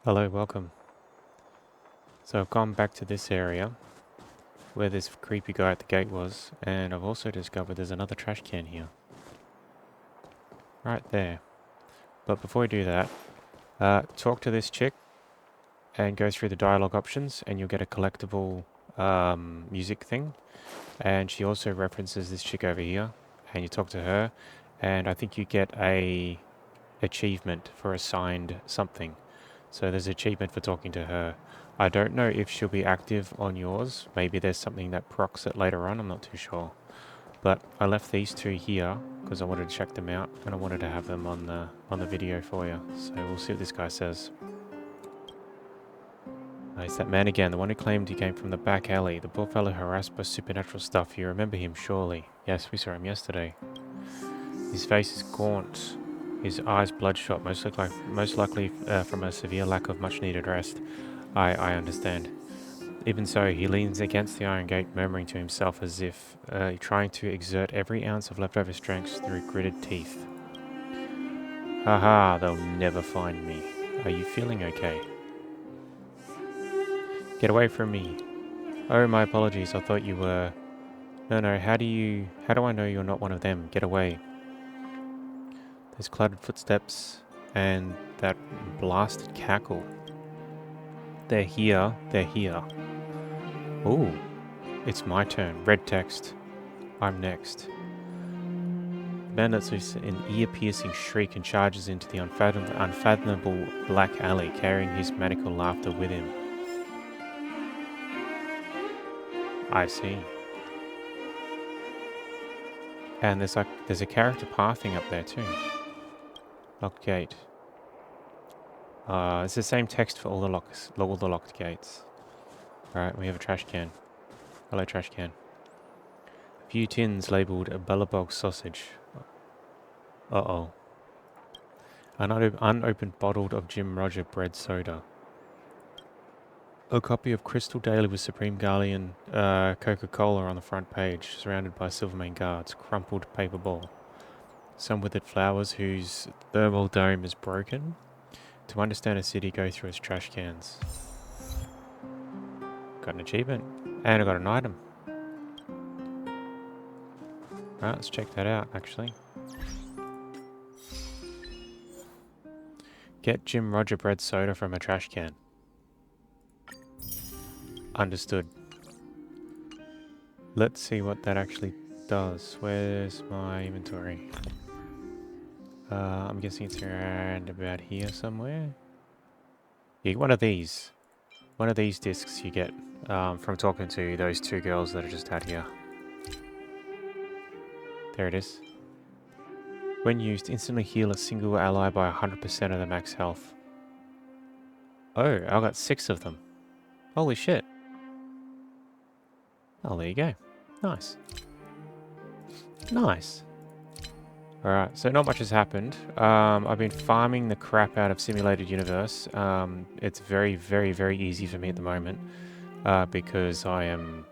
Hello, welcome. So I've gone back to this area where this creepy guy at the gate was, and I've also discovered there's another trash can here. Right there. But before we do that, talk to this chick and go through the dialogue options and you'll get a collectible music thing. And she also references this chick over here, and you talk to her, and I think you get a achievement for a signed something. So there's an achievement for talking to her. I don't know if she'll be active on yours. Maybe there's something that procs it later on. I'm not too sure. But I left these two here because I wanted to check them out and I wanted to have them on the video for you. So we'll see what this guy says. It's that man again, the one who claimed he came from the back alley. The poor fellow harassed by supernatural stuff. You remember him surely. Yes, we saw him yesterday. His face is gaunt. His eyes bloodshot, most likely from a severe lack of much-needed rest. I understand. Even so, he leans against the iron gate, murmuring to himself as if trying to exert every ounce of leftover strength through gritted teeth. Haha, they'll never find me. Are you feeling okay? Get away from me. Oh, my apologies, I thought you were... No, how do I know you're not one of them? Get away. There's cluttered footsteps and that blasted cackle. They're here. Ooh, it's my turn. Red text. I'm next. The man lets loose an ear-piercing shriek and charges into the unfathomable black alley, carrying his maniacal laughter with him. I see. And there's a character pathing up there too. Locked gate. It's the same text for all the locked gates. Alright, we have a trash can. Hello, trash can. A few tins labelled a MAILBOX sausage. Uh-oh. An unopened bottle of Jim Roger bread soda. A copy of Crystal Daily with Supreme Guardian Coca-Cola on the front page, surrounded by Silvermane guards. Crumpled paper ball. Some withered flowers whose thermal dome is broken. To understand a city, go through its trash cans. Got an achievement. And I got an item. Alright, let's check that out, actually. Get Jim Roger bread soda from a trash can. Understood. Let's see what that actually does. Where's my inventory? I'm guessing it's around about here somewhere. Yeah, one of these discs you get from talking to those two girls that are just out here. There it is. When used, instantly heal a single ally by 100% of the max health. Oh, I got 6 of them. Holy shit. Oh, there you go. Nice. Nice. Alright, so not much has happened. I've been farming the crap out of Simulated Universe. It's very easy for me at the moment because I am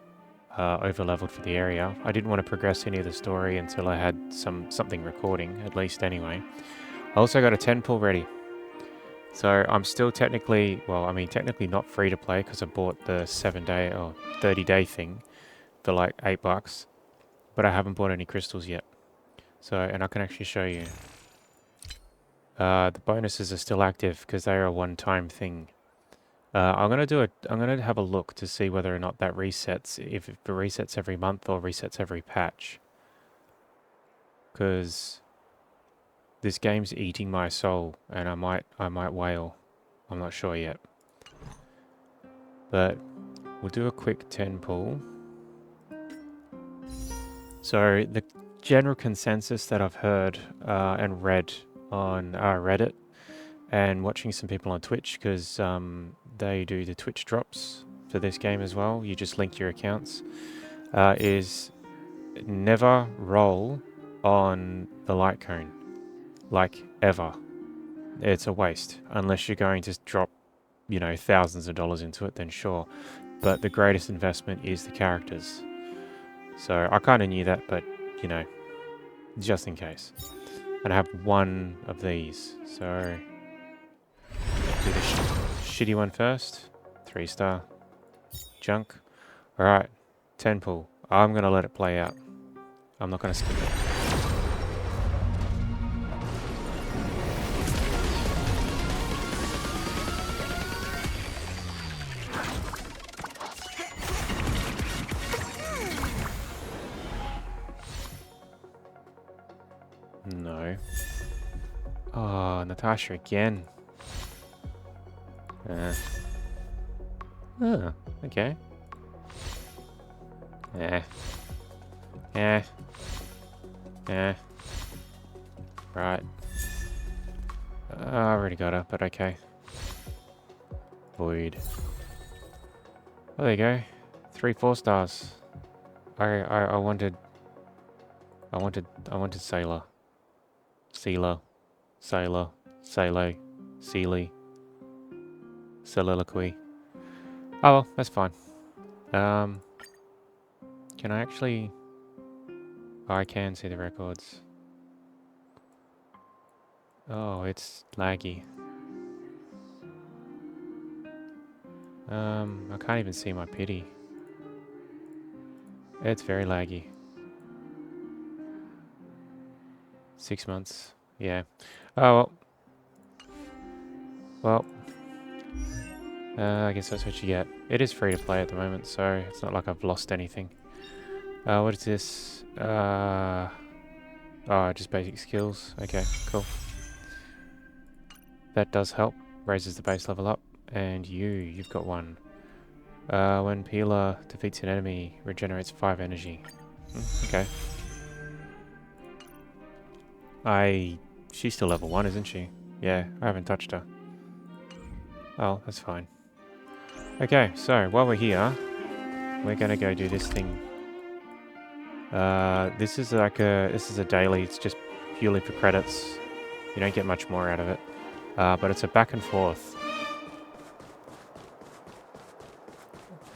over-leveled for the area. I didn't want to progress any of the story until I had something recording, at least anyway. I also got a 10 pull ready. So I'm still technically not free to play because I bought the 7-day or 30-day thing for like $8, but I haven't bought any crystals yet. So, and I can actually show you. The bonuses are still active because they are a one-time thing. I'm gonna have a look to see whether or not that resets, if it resets every month or resets every patch. Because this game's eating my soul, and I might wail. I'm not sure yet. But we'll do a quick 10 pull. So the general consensus that I've heard and read on Reddit and watching some people on Twitch, because they do the Twitch drops for this game as well, you just link your accounts, is never roll on the light cone, like ever. It's a waste, unless you're going to drop, you know, thousands of dollars into it, then sure. But the greatest investment is the characters. So I kind of knew that, but you know, just in case. And I have one of these, so do the shitty one first. 3-star. Junk. Alright. 10 pull. I'm going to let it play out. I'm not going to skip it. No. Oh, Natasha again. Oh, okay. Right. I already got her, but okay. Void. Oh, there you go. 3 4-stars. I wanted Sailor. Sealer. Sailor. Salo. Sealy. Soliloquy. Oh well, that's fine. Can I actually... Oh, I can see the records. Oh, it's laggy. I can't even see my pity. It's very laggy. 6 months. Yeah. Oh, well. I guess that's what you get. It is free to play at the moment, so it's not like I've lost anything. What is this? Oh, just basic skills. Okay, cool. That does help. Raises the base level up. And you've got 1. When Peeler defeats an enemy, regenerates 5 energy. Okay. She's still level 1, isn't she? Yeah, I haven't touched her. Oh, that's fine. Okay, so while we're here, we're gonna go do this thing. This is a daily. It's just purely for credits. You don't get much more out of it. But it's a back and forth.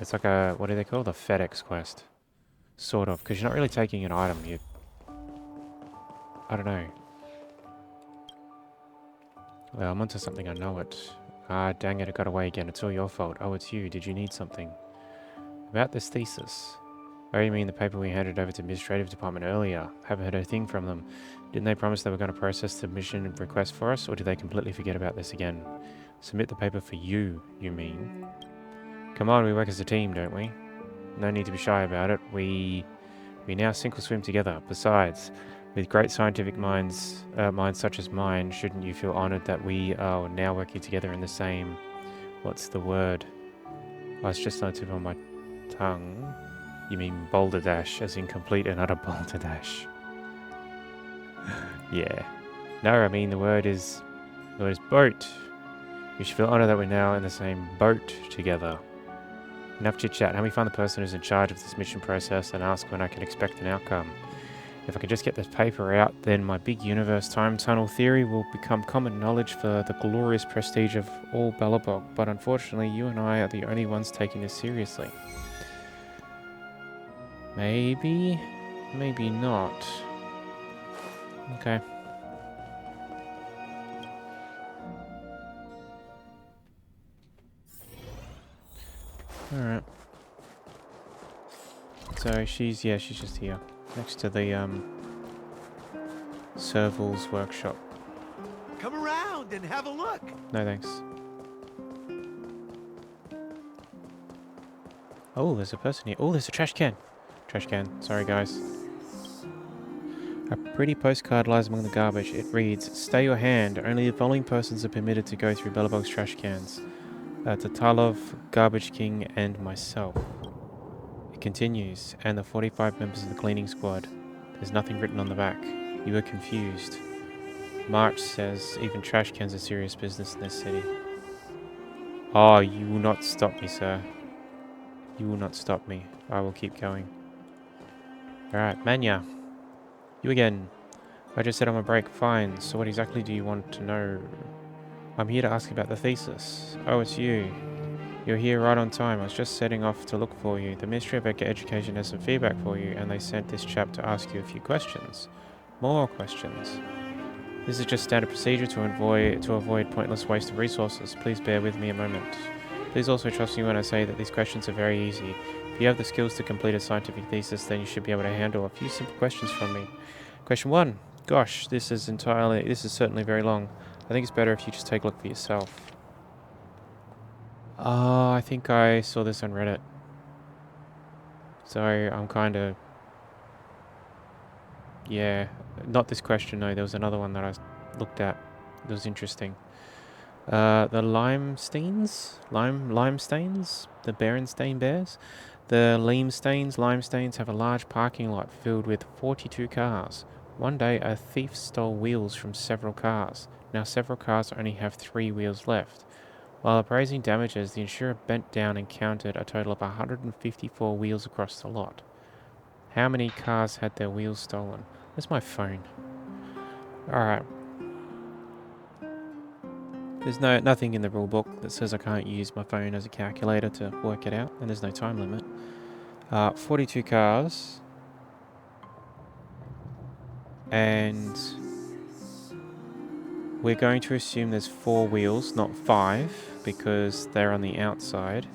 It's like a, what do they call it? A FedEx quest. Sort of, because you're not really taking an item. I don't know. Well, I'm onto something, I know it. Ah, dang it, it got away again. It's all your fault. Oh, it's you. Did you need something? About this thesis. Oh, you mean the paper we handed over to administrative department earlier? Haven't heard a thing from them. Didn't they promise they were going to process the mission request for us, or did they completely forget about this again? Submit the paper for you mean? Come on, we work as a team, don't we? No need to be shy about it. We now sink or swim together. Besides, with great scientific minds such as mine, shouldn't you feel honoured that we are now working together in the same... What's the word? Oh, it's just on the tip of my tongue. You mean balderdash, as in complete and utter balderdash. Yeah. No, I mean the word is boat. You should feel honoured that we're now in the same boat together. Enough chit-chat. Help me find the person who's in charge of this mission process and ask when I can expect an outcome. If I can just get this paper out, then my big universe time tunnel theory will become common knowledge for the glorious prestige of all Bellabog. But unfortunately, you and I are the only ones taking this seriously. Maybe? Maybe not. Okay. Alright. So she's just here. Next to the, Serval's workshop. Come around and have a look. No thanks. Oh, there's a person here. Oh, there's a trash can. Trash can. Sorry, guys. A pretty postcard lies among the garbage. It reads, "Stay your hand. Only the following persons are permitted to go through Bellabog's trash cans. Tatalov, Garbage King, and myself." It continues, and the 45 members of the cleaning squad. There's nothing written on the back. You are confused. March says even trash cans are serious business in this city. Oh, you will not stop me, sir. You will not stop me. I will keep going. Alright, Manya. You again. I just said I'm on break. Fine. So what exactly do you want to know? I'm here to ask about the thesis. Oh, it's you. You're here right on time. I was just setting off to look for you. The Ministry of Education has some feedback for you, and they sent this chap to ask you a few questions. More questions. This is just standard procedure to avoid pointless waste of resources. Please bear with me a moment. Please also trust me when I say that these questions are very easy. If you have the skills to complete a scientific thesis, then you should be able to handle a few simple questions from me. Question 1. Gosh, this is certainly very long. I think it's better if you just take a look for yourself. I think I saw this on Reddit. So I'm kind of... Yeah, not this question, no. There was another one that I looked at. It was interesting. The limestains? The Berenstain Bears? The limestains have a large parking lot filled with 42 cars. One day, a thief stole wheels from several cars. Now several cars only have 3 wheels left. While appraising damages, the insurer bent down and counted a total of 154 wheels across the lot. How many cars had their wheels stolen? Where's my phone? Alright. There's nothing in the rule book that says I can't use my phone as a calculator to work it out, and there's no time limit. 42 cars. And we're going to assume there's 4 wheels, not 5, because they're on the outside.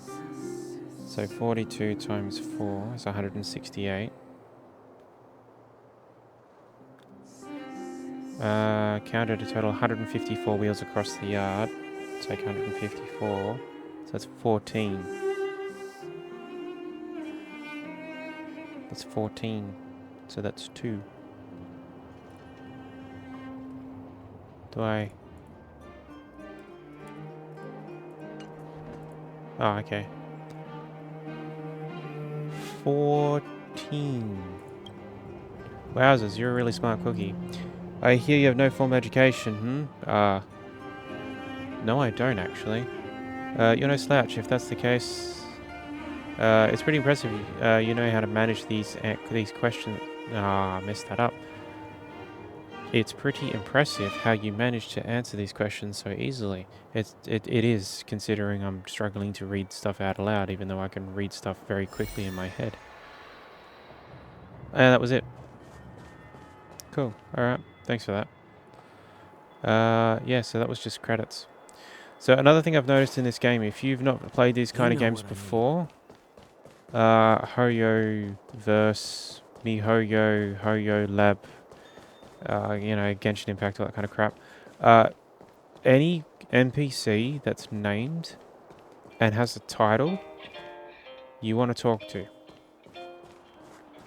So 42 times 4 is 168. Counted a total 154 wheels across the yard. Take 154. So that's 14. That's 14. So that's 2. Do I... Oh, okay. 14. Wowzers, you're a really smart cookie. I hear you have no formal education, no I don't actually. You're no slouch, if that's the case. It's pretty impressive, you know how to manage these questions. I messed that up. It's pretty impressive how you manage to answer these questions so easily. It is, considering I'm struggling to read stuff out aloud, even though I can read stuff very quickly in my head. And that was it. Cool, alright. Thanks for that. Yeah, so that was just credits. So another thing I've noticed in this game, if you've not played these kind of games before, Hoyo Verse, MiHoYo, Hoyo Lab, you know, Genshin Impact, all that kind of crap. Any NPC that's named and has a title, you want to talk to.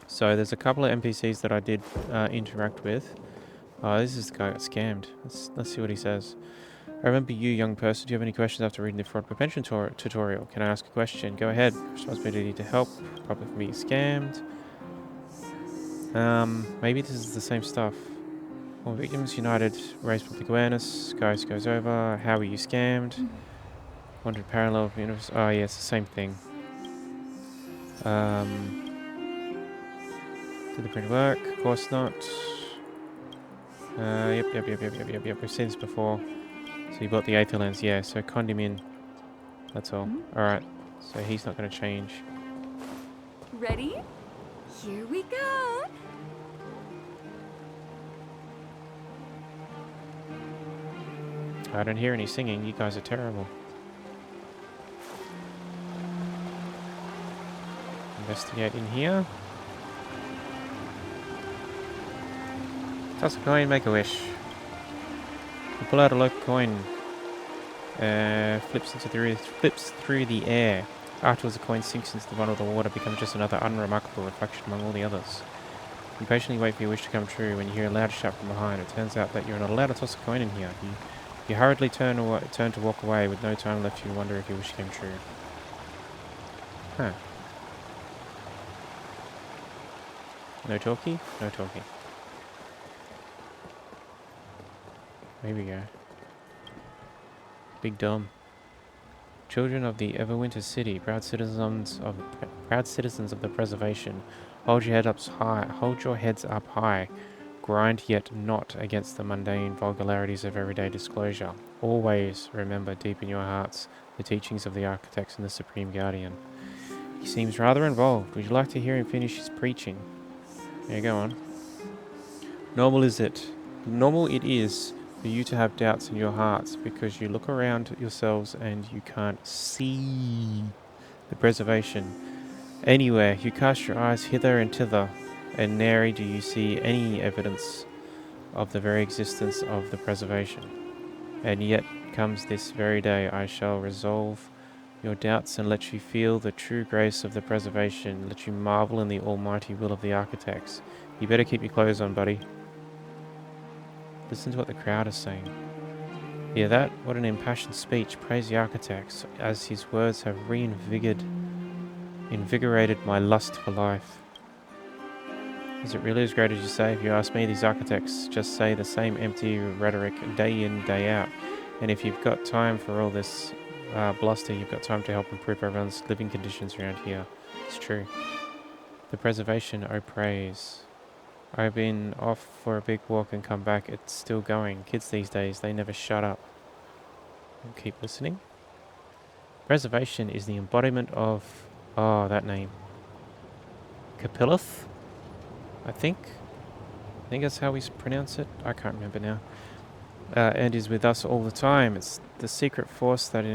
So there's a couple of NPCs that I did interact with. Oh, this is the guy who got scammed. Let's see what he says. I remember you, young person. Do you have any questions after reading the fraud prevention tutorial? Can I ask a question? Go ahead. Responsibility to help. Probably for being scammed. Maybe this is the same stuff. All victims united. Raise public awareness. Guys goes over. How were you scammed? Wanted parallel universe. Oh yeah, it's the same thing. Did the print work? Of course not. Yep. We've seen this before. So you bought the Aether lens, yeah. So conned him in. That's all. Alright. So he's not going to change. Ready? Here we go. I don't hear any singing. You guys are terrible. Investigate in here. Toss a coin, make a wish. You pull out a local coin. Flips through the air. Afterwards, the coin sinks into the bottom of the water, becomes just another unremarkable reflection among all the others. You patiently wait for your wish to come true when you hear a loud shout from behind. It turns out that you're not allowed to toss a coin in here. You hurriedly turn to walk away with no time left. You wonder if your wish came true. Huh. No talkie? No talkie. Here we go. Big Dom. Children of the Everwinter City, proud citizens of the preservation, hold your heads up high. Grind yet not against the mundane vulgarities of everyday disclosure. Always remember deep in your hearts the teachings of the architects and the Supreme Guardian. He seems rather involved. Would you like to hear him finish his preaching? Yeah, go on. Normal it is for you to have doubts in your hearts because you look around yourselves and you can't see the preservation. Anywhere you cast your eyes hither and thither, and nary do you see any evidence of the very existence of the preservation. And yet comes this very day I shall resolve your doubts and let you feel the true grace of the preservation, let you marvel in the almighty will of the architects. You better keep your clothes on, buddy. Listen to what the crowd is saying. Hear that? What an impassioned speech. Praise the architects, as his words have invigorated my lust for life. Is it really as great as you say? If you ask me, these architects just say the same empty rhetoric day in, day out. And if you've got time for all this bluster, you've got time to help improve everyone's living conditions around here. It's true. The preservation, oh praise. I've been off for a big walk and come back. It's still going. Kids these days, they never shut up. And keep listening. Preservation is the embodiment of... Oh, that name. Capillith? I think that's how we pronounce it. I can't remember now. And is with us all the time. It's the secret force that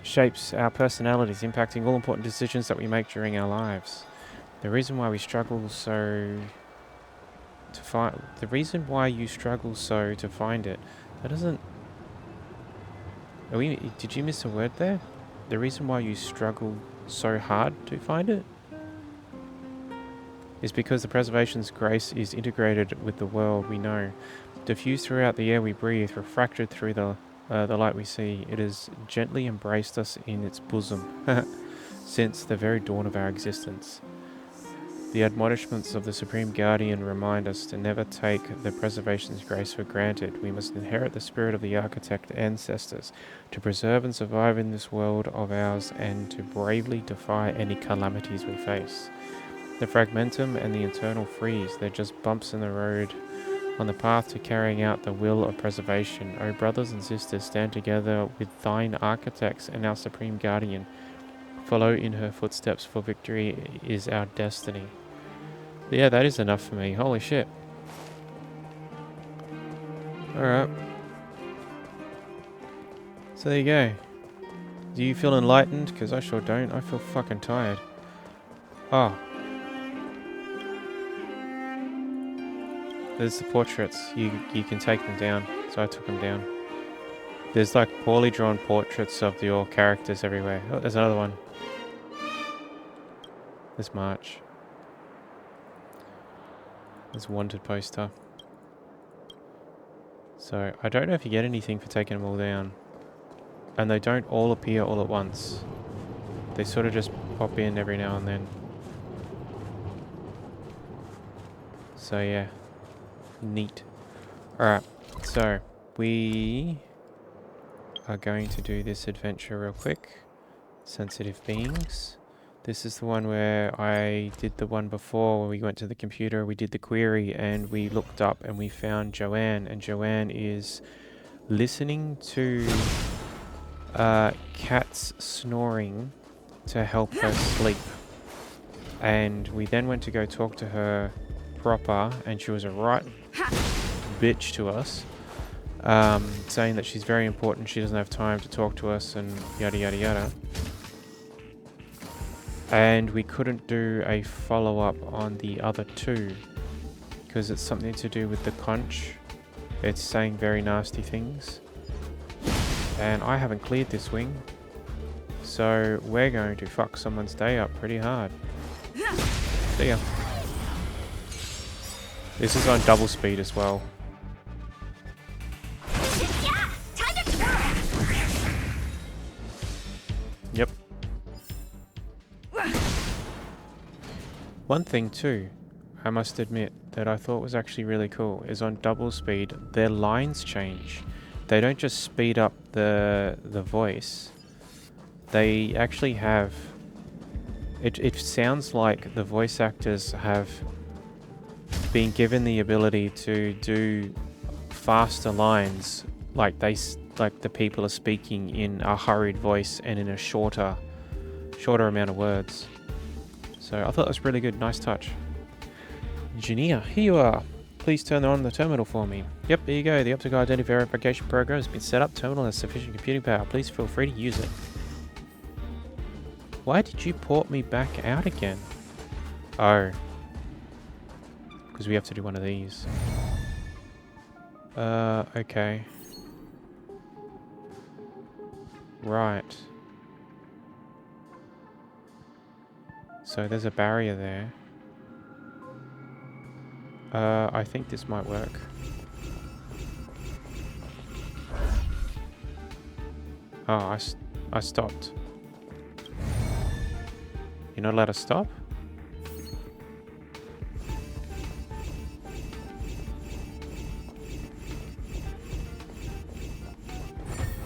shapes our personalities, impacting all important decisions that we make during our lives. The reason why you struggle so to find it. That doesn't. Did you miss a word there? The reason why you struggle so hard to find it is because the preservation's grace is integrated with the world we know, diffused throughout the air we breathe, refracted through the light we see. It has gently embraced us in its bosom since the very dawn of our existence. The admonishments of the Supreme Guardian remind us to never take the preservation's grace for granted. We must inherit the spirit of the architect ancestors to preserve and survive in this world of ours and to bravely defy any calamities we face. The fragmentum and the internal freeze, they're just bumps in the road on the path to carrying out the will of preservation. O brothers and sisters, stand together with thine architects and our Supreme Guardian. Follow in her footsteps, for victory is our destiny. Yeah, that is enough for me. Holy shit. Alright. So there you go. Do you feel enlightened? Because I sure don't. I feel fucking tired. Oh. There's the portraits. You can take them down. So I took them down. There's like poorly drawn portraits of your characters everywhere. Oh, there's another one. There's March. There's a wanted poster. So I don't know if you get anything for taking them all down. And they don't all appear all at once. They sort of just pop in every now and then. So yeah. Neat. Alright, so we are going to do this adventure real quick. Sensitive beings. This is the one where I did the one before where we went to the computer, we did the query and we looked up and we found Joanne. And Joanne is listening to cats snoring to help her sleep. And we then went to go talk to her proper and she was a right bitch to us. Saying that she's very important, she doesn't have time to talk to us and yada yada yada. And we couldn't do a follow-up on the other two because it's something to do with the conch. It's saying very nasty things. And I haven't cleared this wing. So we're going to fuck someone's day up pretty hard. See ya. This is on double speed as well. Yep. One thing too, I must admit, that I thought was actually really cool is on double speed, their lines change. They don't just speed up the voice. They actually have... It sounds like the voice actors have been given the ability to do faster lines, like the people are speaking in a hurried voice and in a shorter amount of words. So I thought that was really good, nice touch. Engineer, here you are. Please turn on the terminal for me. Yep, there you go. The optical identity verification program has been set up. Terminal has sufficient computing power. Please feel free to use it. Why did you port me back out again? Oh. Because we have to do one of these. Okay. Right. So there's a barrier there. I think this might work. Oh, I stopped. You're not allowed to stop?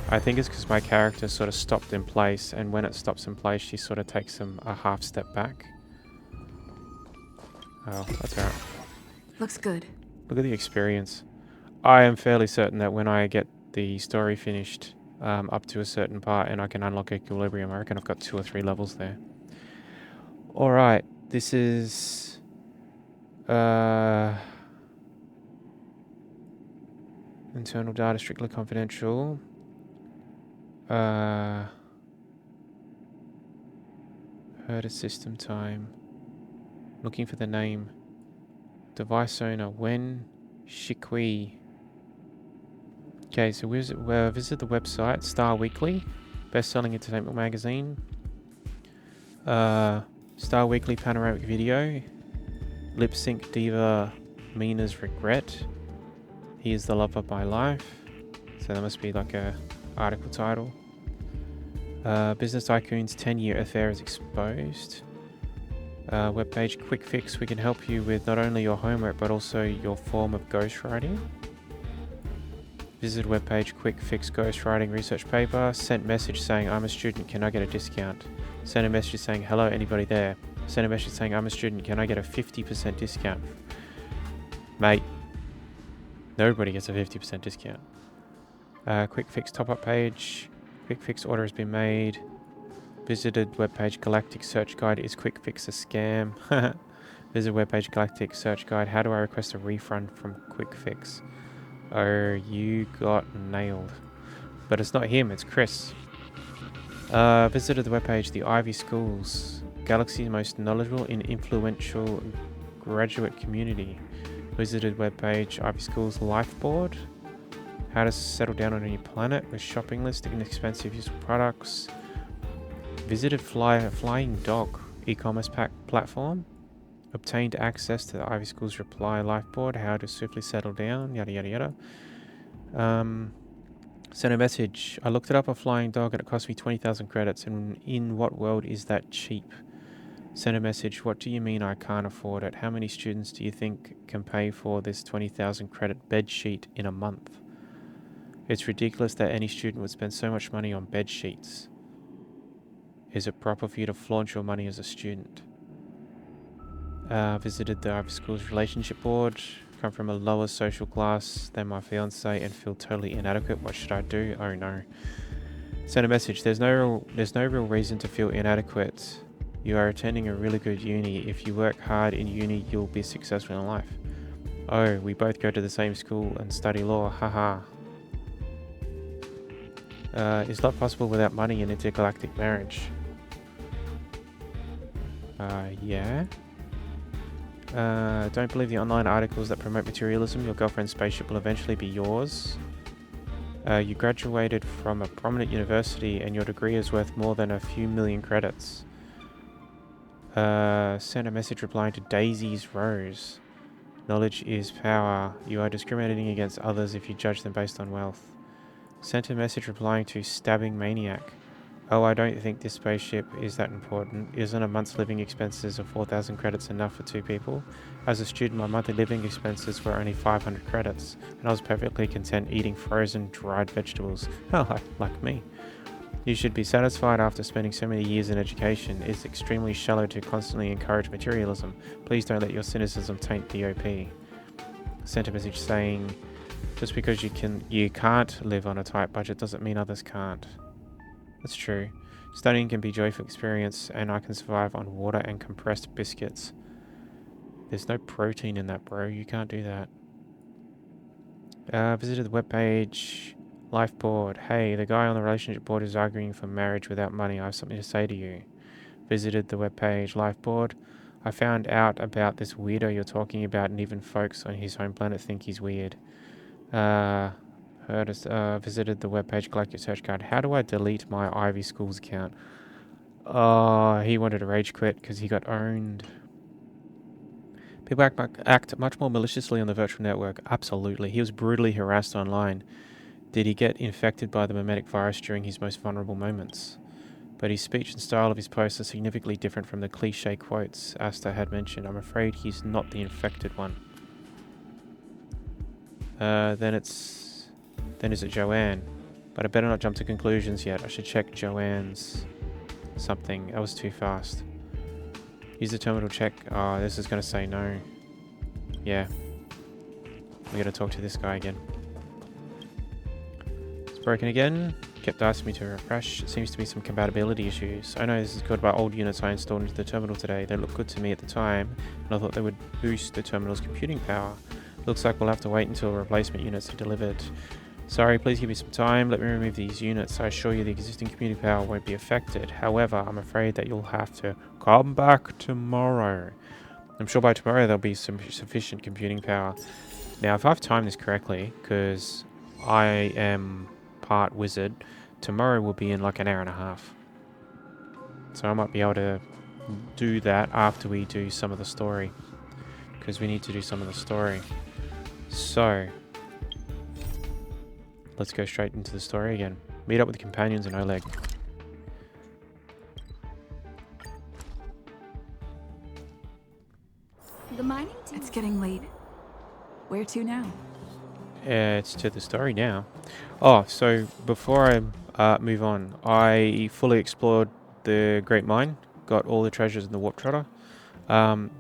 I think it's because my character sort of stopped in place, and when it stops in place, she sort of takes a half step back. Oh, that's alright. Looks good. Look at the experience. I am fairly certain that when I get the story finished up to a certain part and I can unlock equilibrium, I reckon I've got 2 or 3 levels there. Alright, this is... internal data strictly confidential. Heard a system time. Looking for the name. Device owner, Wen Shikui. Okay, so visit the website, Star Weekly, best-selling entertainment magazine. Star Weekly panoramic video. Lip sync diva Mina's regret. He is the love of my life. So that must be like a article title. Business Tycoon's 10-year affair is exposed. Webpage quick fix. We can help you with not only your homework but also your form of ghostwriting. Visit webpage quick fix ghostwriting research paper. Sent message saying I'm a student, can I get a discount? Send a message saying hello, anybody there? Send a message saying I'm a student, can I get a 50% discount? Mate, nobody gets a 50% discount. Quick fix top up page. Quick fix order has been made. Visited webpage Galactic Search Guide. Is Quick Fix a scam? Visit webpage Galactic Search Guide. How do I request a refund from Quick Fix? Oh, you got nailed. But it's not him, it's Chris. Visited the webpage The Ivy Schools. Galaxy's most knowledgeable and influential graduate community. Visited webpage Ivy Schools Lifeboard. How to settle down on a new planet with shopping list, inexpensive useful products. Visited Flying Dog e-commerce platform. Obtained access to the Ivy School's reply lifeboard. How to swiftly settle down. Yada yada yada. Sent a message. I looked it up on Flying Dog and it cost me 20,000 credits. And in what world is that cheap? Sent a message. What do you mean I can't afford it? How many students do you think can pay for this 20,000 credit bed sheet in a month? It's ridiculous that any student would spend so much money on bed sheets. Is it proper for you to flaunt your money as a student? Visited the Ivy School's relationship board. Come from a lower social class than my fiance and feel totally inadequate. What should I do? Oh no. Send a message. There's no real reason to feel inadequate. You are attending a really good uni. If you work hard in uni, you'll be successful in life. Oh, we both go to the same school and study law. Haha. Is that possible without money and intergalactic marriage? Yeah. Don't believe the online articles that promote materialism. Your girlfriend's spaceship will eventually be yours. You graduated from a prominent university and your degree is worth more than a few million credits. Send a message replying to Daisy's Rose. Knowledge is power. You are discriminating against others if you judge them based on wealth. Sent a message replying to Stabbing Maniac. Oh, I don't think this spaceship is that important. Isn't a month's living expenses of 4,000 credits enough for 2 people? As a student, my monthly living expenses were only 500 credits, and I was perfectly content eating frozen, dried vegetables. Oh, like me. You should be satisfied after spending so many years in education. It's extremely shallow to constantly encourage materialism. Please don't let your cynicism taint the OP. Sent a message saying, just because you can't live on a tight budget doesn't mean others can't. That's true. Studying can be a joyful experience and I can survive on water and compressed biscuits. There's no protein in that, bro. You can't do that. Visited the webpage. Life board. Hey, the guy on the relationship board is arguing for marriage without money. I have something to say to you. Visited the webpage. Life board. I found out about this weirdo you're talking about, and even folks on his home planet think he's weird. Visited the webpage. Collect your search card. How do I delete my Ivy Schools account? Oh, he wanted to rage quit because he got owned. People act much more maliciously on the virtual network. Absolutely. He was brutally harassed online. Did he get infected by the mimetic virus during his most vulnerable moments? But his speech and style of his posts are significantly different from the cliche quotes Asta had mentioned. I'm afraid he's not the infected one. Then is it Joanne? But I better not jump to conclusions yet. I should check Joanne's something. That was too fast. Use the terminal check. Oh, this is going to say no. Yeah. We got to talk to this guy again. It's broken again. Kept asking me to refresh. It seems to be some compatibility issues. I know this is caused by old units I installed into the terminal today. They looked good to me at the time, and I thought they would boost the terminal's computing power. Looks like we'll have to wait until replacement units are delivered. Sorry, please give me some time. Let me remove these units. I assure you the existing computing power won't be affected. However, I'm afraid that you'll have to come back tomorrow. I'm sure by tomorrow there'll be some sufficient computing power. Now, if I've timed this correctly, because I am part wizard, tomorrow will be in like an hour and a half. So I might be able to do that after we do some of the story. Because we need to do some of the story. So let's go straight into the story again. Meet up with the companions in Oleg. The mining team. It's getting late. Where to now? It's to the story now. Oh, so before I move on, I fully explored the Great Mine. Got all the treasures in the Warp Trotter.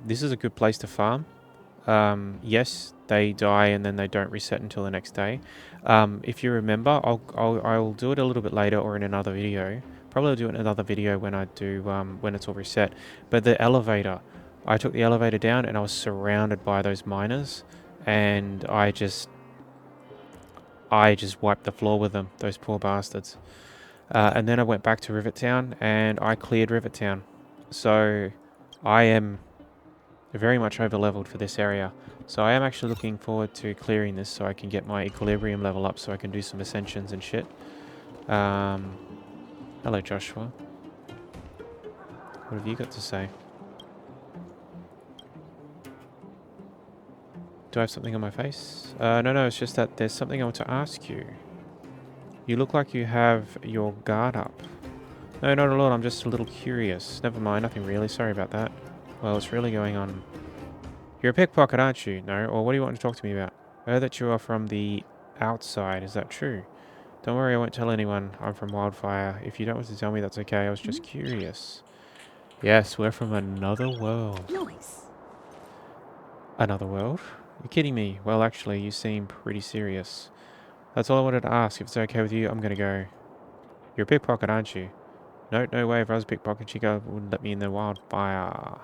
This is a good place to farm. Yes, they die and then they don't reset until the next day. If you remember, I'll do it a little bit later or in another video. Probably I'll do it in another video when I do when it's all reset. But the elevator, I took the elevator down and I was surrounded by those miners, and I just wiped the floor with them, those poor bastards. And then I went back to Rivet Town and I cleared Rivet Town. So I am very much over leveled for this area. So I am actually looking forward to clearing this so I can get my equilibrium level up so I can do some ascensions and shit. Hello Joshua. What have you got to say? Do I have something on my face? No, it's just that there's something I want to ask you. You look like you have your guard up. No, not a lot, I'm just a little curious. Never mind, nothing really, sorry about that. Well, it's really going on. You're a pickpocket, aren't you? No? Or what do you want to talk to me about? I heard that you are from the outside, is that true? Don't worry, I won't tell anyone. I'm from Wildfire. If you don't want to tell me, that's okay, I was just curious. Yes, we're from another world. Noise. Another world? You're kidding me. Well, actually, you seem pretty serious. That's all I wanted to ask. If it's okay with you, I'm gonna go. You're a pickpocket, aren't you? No way. If I was a pickpocket, she wouldn't let me in the Wildfire.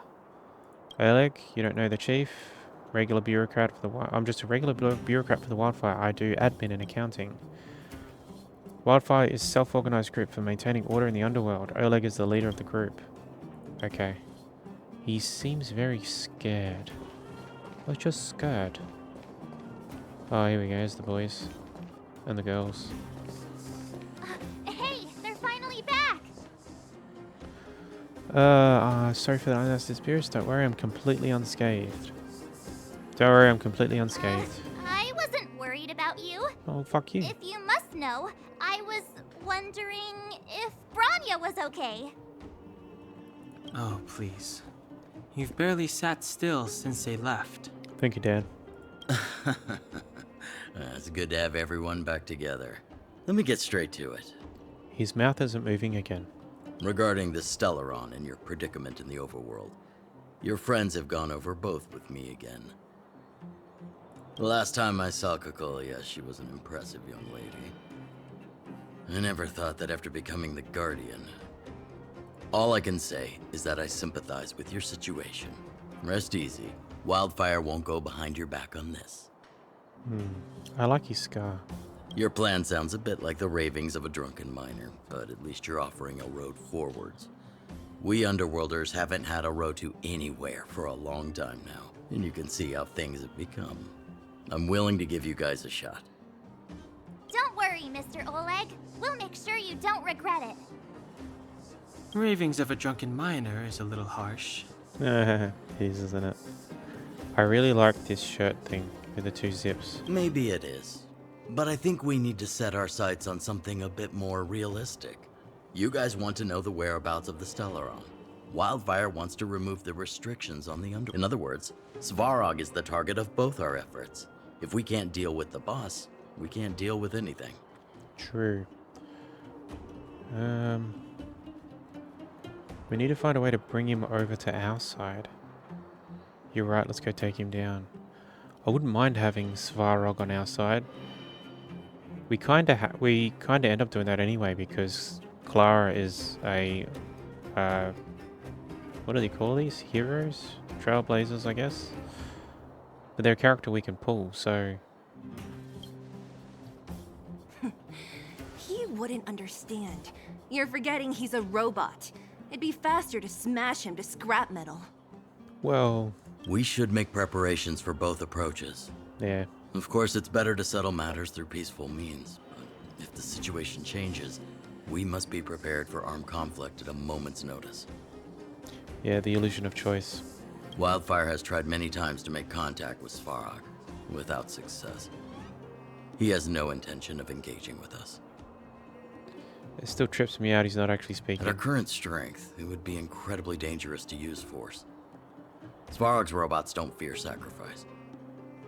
Oleg, you don't know the chief? Regular bureaucrat for the I'm just a regular bureaucrat for the Wildfire. I do admin and accounting. Wildfire is a self-organized group for maintaining order in the underworld. Oleg is the leader of the group. Okay. He seems very scared. I was just scared. Oh, here we go. Here's the boys. And the girls. Hey, they're finally back! Sorry for the unnecessary spirits. Don't worry, I'm completely unscathed. Don't worry, I'm completely unscathed. I wasn't worried about you. Oh, fuck you. If you must know, I was wondering if Branya was okay. Oh, please. You've barely sat still since they left. Thank you, Dad. It's good to have everyone back together. Let me get straight to it. His mouth isn't moving again. Regarding the Stellaron and your predicament in the overworld, your friends have gone over both with me again. The last time I saw Kokolia, she was an impressive young lady. I never thought that after becoming the Guardian. All I can say is that I sympathize with your situation. Rest easy. Wildfire won't go behind your back on this. I like his scar. Your plan sounds a bit like the ravings of a drunken miner, but at least you're offering a road forwards. We Underworlders haven't had a road to anywhere for a long time now, and you can see how things have become. I'm willing to give you guys a shot. Don't worry, Mr. Oleg. We'll make sure you don't regret it. Ravings of a drunken miner is a little harsh. His, isn't it? I really like this shirt thing with the 2 zips. Maybe it is, but I think we need to set our sights on something a bit more realistic. You guys want to know the whereabouts of the Stellaron. Wildfire wants to remove the restrictions on the Underworld. In other words, Svarog is the target of both our efforts. If we can't deal with the boss, we can't deal with anything. True. We need to find a way to bring him over to our side. You're right, let's go take him down. I wouldn't mind having Svarog on our side. We kind of end up doing that anyway because Clara is a what do they call these? Heroes? Trailblazers, I guess. But they're a character we can pull, so He wouldn't understand. You're forgetting he's a robot. It'd be faster to smash him to scrap metal. well, We should make preparations for both approaches. yeah. Of course, it's better to settle matters through peaceful means, but if the situation changes, we must be prepared for armed conflict at a moment's notice. Yeah, the illusion of choice. Wildfire has tried many times to make contact with Svarog, without success. He has no intention of engaging with us. It still trips me out he's not actually At speaking. our current strength, it would be incredibly dangerous to use force. Svarog's robots don't fear sacrifice,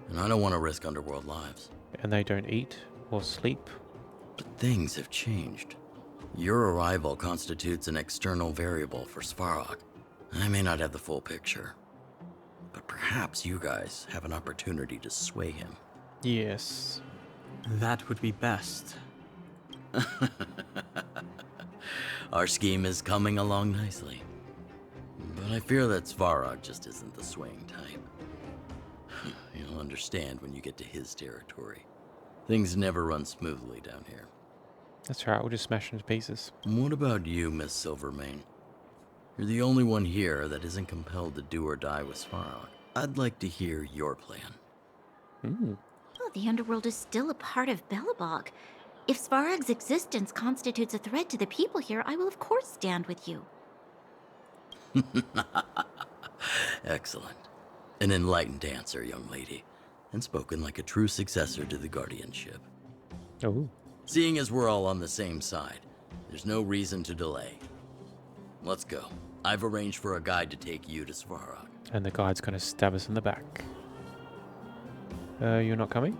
and I don't want to risk Underworld lives. And they don't eat or sleep. But things have changed. Your arrival constitutes an external variable for Svarog. I may not have the full picture, but perhaps you guys have an opportunity to sway him. Yes. That would be best. Our scheme is coming along nicely. But I fear that Svarog just isn't the swaying type. You'll understand when you get to his territory. Things never run smoothly down here. That's right, we'll just smash him to pieces. What about you, Miss Silvermane? You're the only one here that isn't compelled to do or die with Svarog. I'd like to hear your plan. Oh, the Underworld is still a part of Belobog. If Svarog's existence constitutes a threat to the people here, I will of course stand with you. Excellent. An enlightened answer, young lady, and spoken like a true successor to the guardianship. Oh. Seeing as we're all on the same side, there's no reason to delay. Let's go. I've arranged for a guide to take you to Svarog. And the guide's gonna stab us in the back. You're not coming?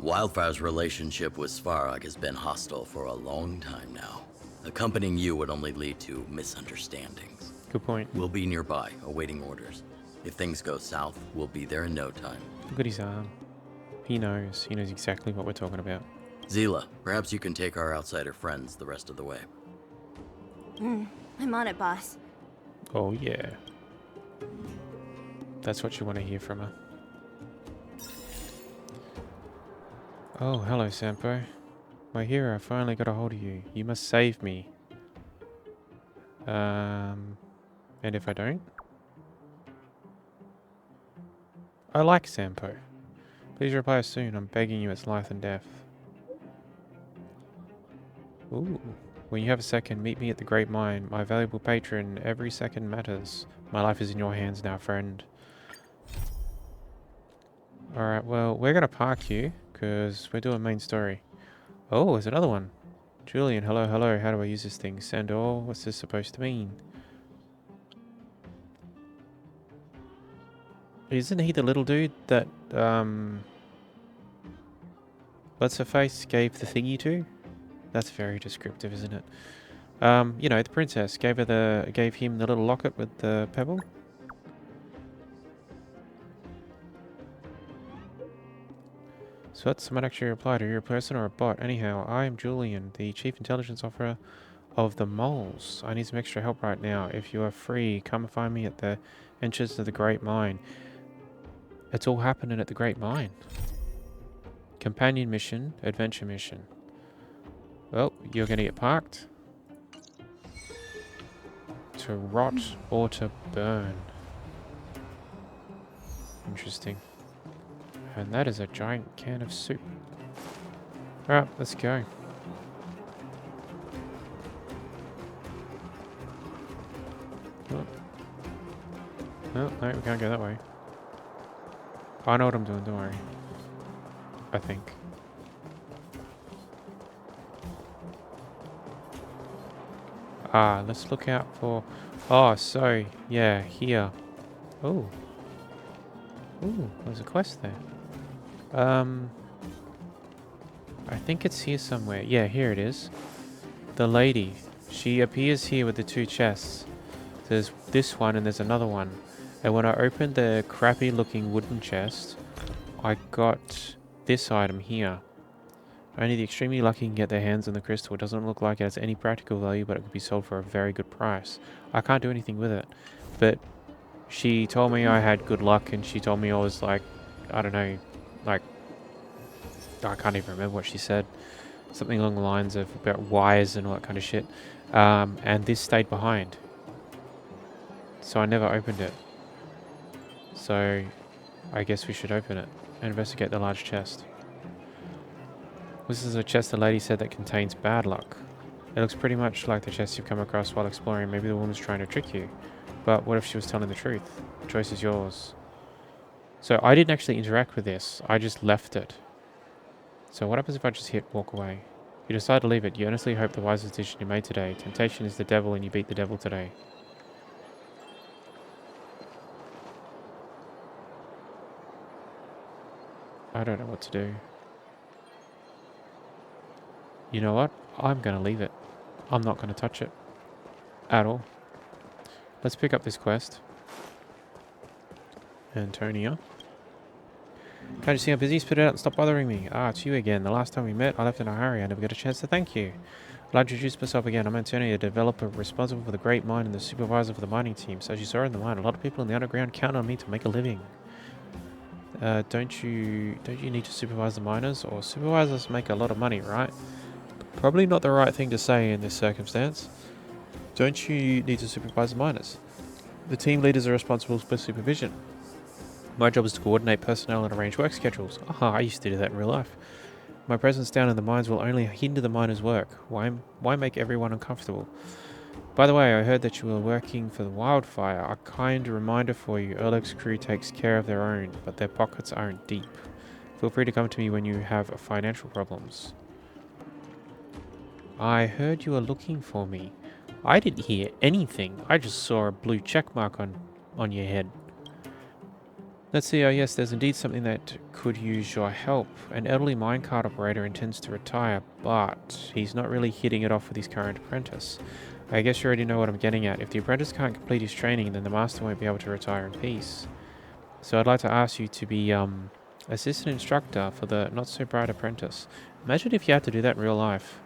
Wildfire's relationship with Svarog has been hostile for a long time now. Accompanying you would only lead to misunderstandings. Good point. We'll be nearby, awaiting orders. If things go south, we'll be there in no time. Look at his arm. He knows. He knows exactly what we're talking about. Zila, perhaps you can take our outsider friends the rest of the way. I'm on it, boss. Oh, yeah. That's what you want to hear from her. Oh, hello, Sampo. My hero, I finally got a hold of you. You must save me. And if I don't? I like Sampo. Please reply soon. I'm begging you, it's life and death. Ooh. When you have a second, meet me at the Great Mine. My valuable patron, every second matters. My life is in your hands now, friend. Alright, well, we're gonna park you, because we're doing main story. Oh, there's another one. Julian, hello, hello. How do I use this thing? Sandor, what's this supposed to mean? Isn't he the little dude that, what's her face gave the thingy to? That's very descriptive, isn't it? You know, the princess gave him the little locket with the pebble. So that someone actually replied, are you a person or a bot? Anyhow, I am Julian, the Chief Intelligence Officer of the moles. I need some extra help right now. If you are free, come find me at the entrance to the Great Mine. It's all happening at the Great Mine. Companion mission, adventure mission. Well, you're going to get parked. To rot or to burn. Interesting. And that is a giant can of soup. Alright, let's go. Oh. No, we can't go that way. I know what I'm doing, don't worry. I think. Let's look out for... Oh, so, yeah, here. Oh. Ooh, there's a quest there. I think it's here somewhere. Yeah, here it is. The lady. She appears here with the two chests. There's this one and there's another one. And when I opened the crappy looking wooden chest, I got this item here. Only the extremely lucky can get their hands on the crystal. It doesn't look like it has any practical value, but it could be sold for a very good price. I can't do anything with it. But she told me I had good luck, and she told me I was like, I don't know, like, I can't even remember what she said. Something along the lines of about wires and all that kind of shit. And this stayed behind. So I never opened it. So I guess we should open it and investigate the large chest. This is a chest the lady said that contains bad luck. It looks pretty much like the chest you've come across while exploring. Maybe the woman's trying to trick you. But what if she was telling the truth? The choice is yours. So I didn't actually interact with this. I just left it. So what happens if I just hit walk away? You decide to leave it. You earnestly hope the wisest decision you made today. Temptation is the devil and you beat the devil today. I don't know what to do. You know what? I'm going to leave it. I'm not going to touch it. At all. Let's pick up this quest. Antonia. Can't you see I'm busy? Spit it out and stop bothering me. Ah, it's you again. The last time we met, I left in a hurry. I never got a chance to thank you. I'll introduce myself again. I'm Antonia, a developer responsible for the Great Mine and the supervisor for the mining team. So as you saw in the mine, a lot of people in the underground count on me to make a living. Don't you need to supervise the miners? Or supervisors make a lot of money, right? Probably not the right thing to say in this circumstance. Don't you need to supervise the miners? The team leaders are responsible for supervision. My job is to coordinate personnel and arrange work schedules. I used to do that in real life. My presence down in the mines will only hinder the miners' work. Why make everyone uncomfortable? By the way, I heard that you were working for the wildfire. A kind reminder for you. Erlec's crew takes care of their own, but their pockets aren't deep. Feel free to come to me when you have financial problems. I heard you were looking for me. I didn't hear anything. I just saw a blue check mark on your head. Let's see, yes, there's indeed something that could use your help. An elderly minecart operator intends to retire, but he's not really hitting it off with his current apprentice. I guess you already know what I'm getting at. If the apprentice can't complete his training, then the master won't be able to retire in peace. So I'd like to ask you to be assistant instructor for the not-so-bright apprentice. Imagine if you had to do that in real life.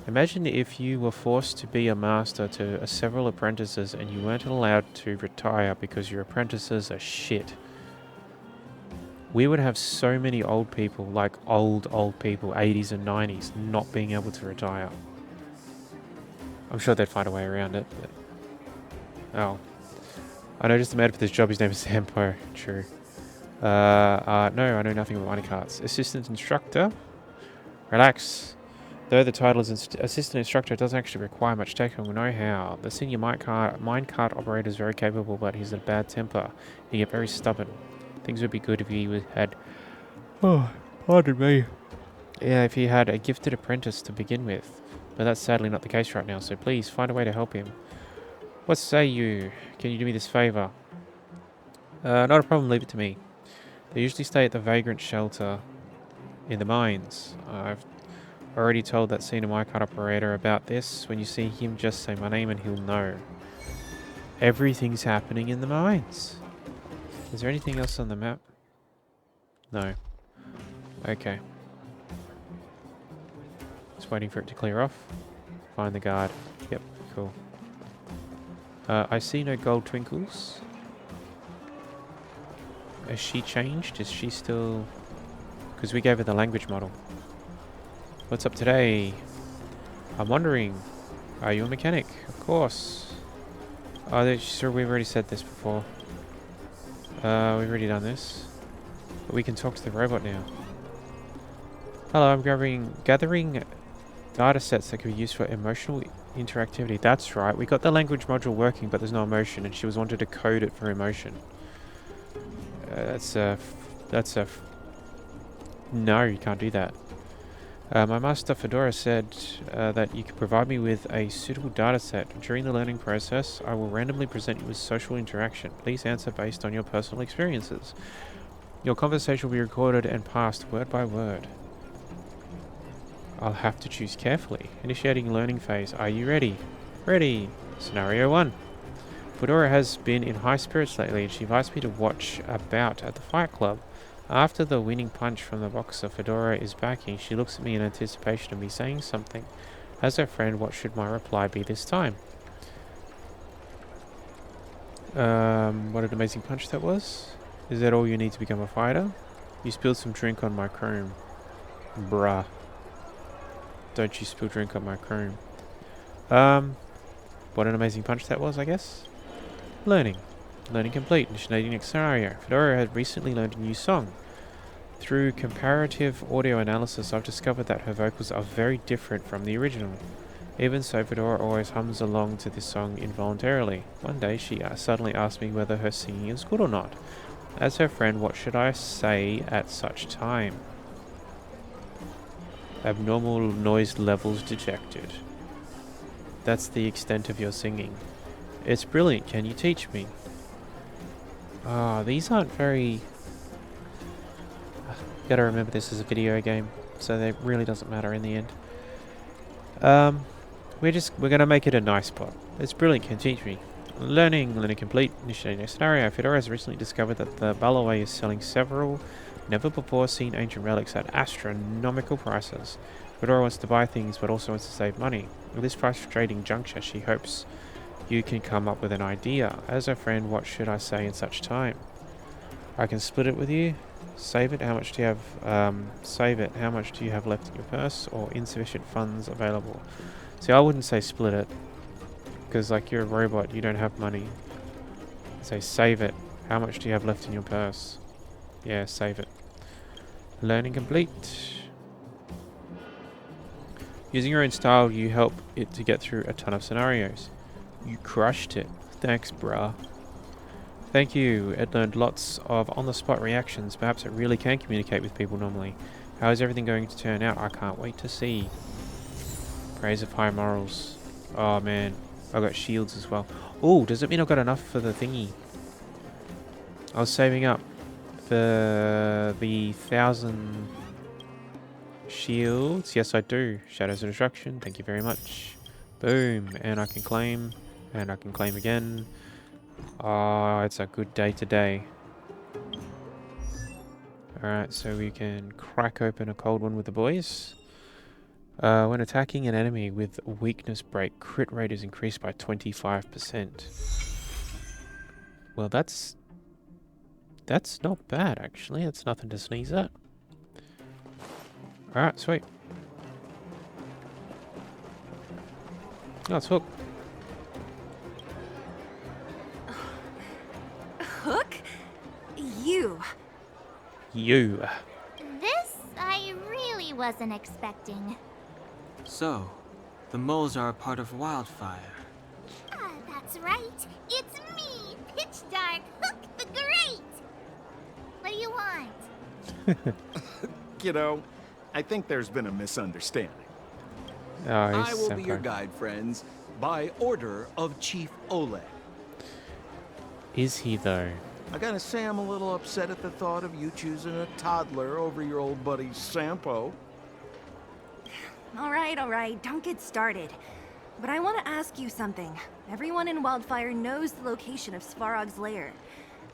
Imagine if you were forced to be a master to several apprentices and you weren't allowed to retire because your apprentices are shit. We would have so many old people, like old people, 80s and 90s, not being able to retire. I'm sure they'd find a way around it, but... Oh. I know just the man for this job, his name is Sampo. True. No, I know nothing about mining carts. Assistant instructor? Relax. Though the title is assistant instructor, it doesn't actually require much technical know-how. The senior minecart operator is very capable, but he's a bad temper. He get very stubborn. Things would be good if he had... Oh, pardon me. Yeah, if he had a gifted apprentice to begin with. But that's sadly not the case right now, so please find a way to help him. What say you? Can you do me this favor? Not a problem, leave it to me. They usually stay at the vagrant shelter in the mines. I've already told that senior minecart operator about this. When you see him, just say my name and he'll know. Everything's happening in the mines. Is there anything else on the map? No. Okay. Just waiting for it to clear off. Find the guard. Yep. cool. I see no gold twinkles. Has she changed? Is she still... Because we gave her the language model. What's up today? I'm wondering, are you a mechanic? Of course. Oh, sure, we've already said this before. We've already done this. But we can talk to the robot now. Hello, I'm gathering data sets that could be used for emotional interactivity. That's right, we got the language module working, but there's no emotion, and she was wanted to code it for emotion. No, you can't do that. My master Fedora said that you could provide me with a suitable data set. During the learning process, I will randomly present you with social interaction. Please answer based on your personal experiences. Your conversation will be recorded and passed word by word. I'll have to choose carefully. Initiating learning phase. Are you ready? Ready. Scenario 1. Fedora has been in high spirits lately, and she invites me to watch a bout at the Fight Club. After the winning punch from the boxer Fedora is backing, she looks at me in anticipation of me saying something. As her friend, what should my reply be this time? What an amazing punch that was. Is that all you need to become a fighter? You spilled some drink on my chrome. Bruh. Don't you spill drink on my chrome. What an amazing punch that was, I guess. Learning. Learning complete. Initiating next scenario. Fedora had recently learned a new song. Through comparative audio analysis, I've discovered that her vocals are very different from the original. Even so, Fedora always hums along to this song involuntarily. One day, she suddenly asked me whether her singing is good or not. As her friend, what should I say at such time? Abnormal noise levels detected. That's the extent of your singing. It's brilliant. Can you teach me? These aren't very... Gotta remember this is a video game, so it really doesn't matter in the end. We're gonna make it a nice spot. It's brilliant. Can you teach me? Learning complete. Initiating next scenario. Fedora has recently discovered that the Balaway is selling several never-before-seen ancient relics at astronomical prices. Fedora wants to buy things, but also wants to save money. At this frustrating juncture, she hopes you can come up with an idea. As a friend, what should I say in such time? I can split it with you. Save it. How much do you have? Save it. How much do you have left in your purse? Or insufficient funds available? See, I wouldn't say split it, because like you're a robot, you don't have money. I'd say save it. How much do you have left in your purse? Yeah, save it. Learning complete. Using your own style, you help it to get through a ton of scenarios. You crushed it. Thanks, bruh. Thank you. It learned lots of on-the-spot reactions. Perhaps it really can communicate with people normally. How is everything going to turn out? I can't wait to see. Praise of high morals. Oh, man. I've got shields as well. Oh, does it mean I've got enough for the thingy? I was saving up for the 1,000 shields. Yes, I do. Shadows of Destruction. Thank you very much. Boom. And I can claim. And I can claim again. Oh, it's a good day today. Alright, so we can crack open a cold one with the boys. When attacking an enemy with weakness break, crit rate is increased by 25%. Well, that's not bad, actually. That's nothing to sneeze at. Alright, sweet. Oh, it's Hook. Hook? You. You. This I really wasn't expecting. So, the moles are a part of Wildfire. That's right. It's me, Pitch Dark Hook the Great. What do you want? Kiddo, I think there's been a misunderstanding. Oh, I will be your senpai. guide, friends, by order of Chief Oleg. Is he, though? I gotta say I'm a little upset at the thought of you choosing a toddler over your old buddy Sampo. All right, don't get started. But I want to ask you something. Everyone in Wildfire knows the location of Svarog's lair.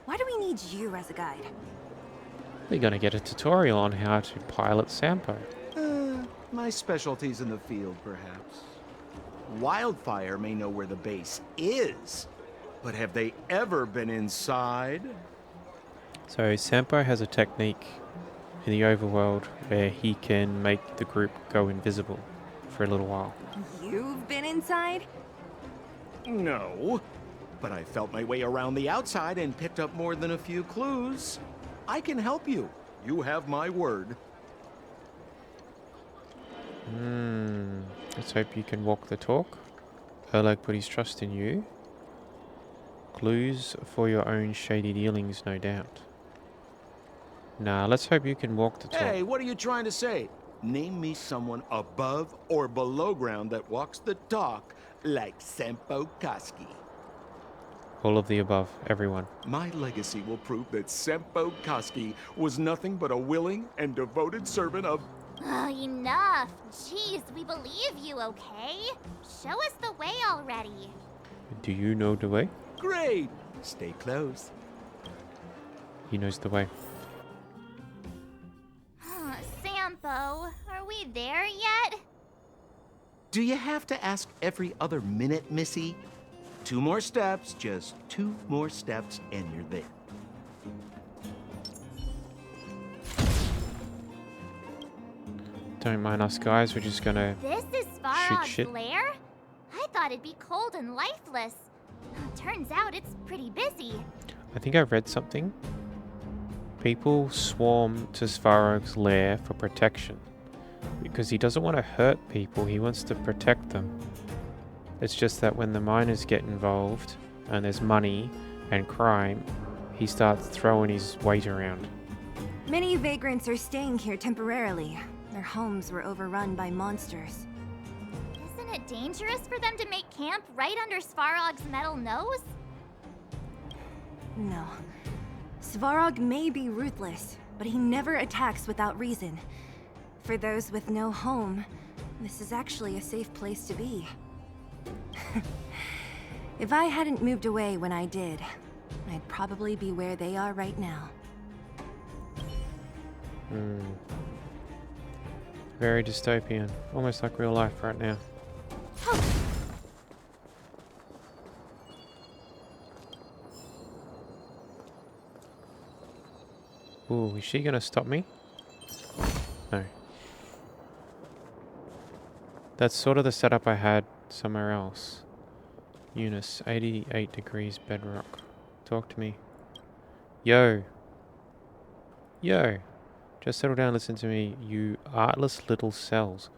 Why do we need you as a guide? We're gonna get a tutorial on how to pilot Sampo. My specialty's in the field, perhaps. Wildfire may know where the base is, but have they ever been inside? So Sampo has a technique in the overworld where he can make the group go invisible for a little while. You've been inside? No, but I felt my way around the outside and picked up more than a few clues. I can help you. You have my word. Let's hope you can walk the talk. Oleg put his trust in you. Clues for your own shady dealings, no doubt. Nah, let's hope you can walk the talk. Hey, what are you trying to say? Name me someone above or below ground that walks the talk like Sempo Koski. All of the above, everyone. My legacy will prove that Sempo Koski was nothing but a willing and devoted servant of... Oh, enough. Jeez, we believe you, okay? Show us the way already. Do you know the way? Great. Stay close. He knows the way. Sampo, are we there yet? Do you have to ask every other minute, Missy? 2 more steps, just 2 more steps, and you're there. Don't mind us guys, we're just gonna This is shoot Svarog's shit. lair? I thought it'd be cold and lifeless. Turns out it's pretty busy. I think I read something. People swarm to Svarog's lair for protection. Because he doesn't want to hurt people, he wants to protect them. It's just that when the miners get involved, and there's money and crime, he starts throwing his weight around. Many vagrants are staying here temporarily. Their homes were overrun by monsters. Isn't it dangerous for them to make camp right under Svarog's metal nose? No. Svarog may be ruthless, but he never attacks without reason. For those with no home, this is actually a safe place to be. If I hadn't moved away when I did, I'd probably be where they are right now. Very dystopian. Almost like real life right now. Ooh, is she gonna stop me? No. That's sort of the setup I had somewhere else. Eunice, 88 degrees bedrock. Talk to me. Yo. Yo. Just settle down, listen to me, you artless little cells.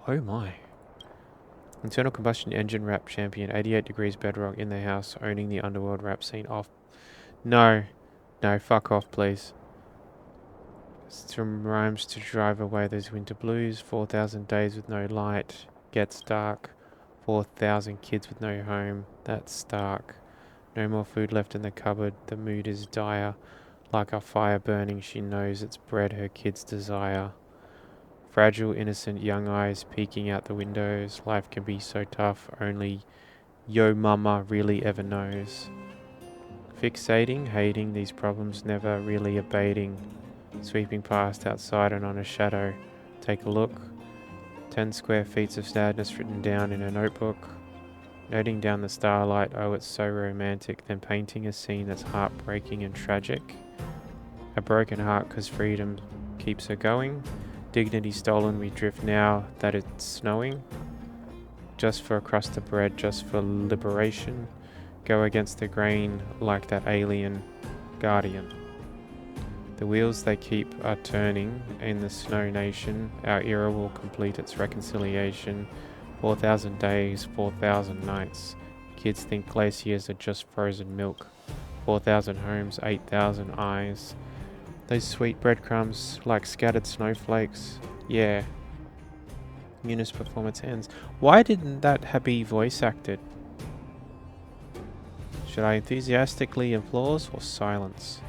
Oh my. Internal combustion engine rap champion, 88 degrees bedrock in the house, owning the underworld rap scene off. No. No, fuck off, please. Some rhymes to drive away those winter blues. 4,000 days with no light. Gets dark. 4,000 kids with no home. That's stark. No more food left in the cupboard. The mood is dire. Like a fire burning, she knows it's bread her kids desire. Fragile, innocent young eyes peeking out the windows. Life can be so tough. Only yo mama really ever knows. Fixating, hating these problems, never really abating. Sweeping past outside and on a shadow. Take a look. 10 square feet of sadness written down in a notebook. Noting down the starlight, oh it's so romantic. Then painting a scene that's heartbreaking and tragic. A broken heart cause freedom keeps her going. Dignity stolen, we drift now that it's snowing. Just for a crust of bread, just for liberation. Go against the grain like that alien guardian. The wheels they keep are turning in the snow nation. Our era will complete its reconciliation. 4,000 days, 4,000 nights. Kids think glaciers are just frozen milk. 4,000 homes, 8,000 eyes. Those sweet breadcrumbs like scattered snowflakes. Yeah. Eunice performance ends. Why didn't that be voice acted? Should I enthusiastically applause or silence?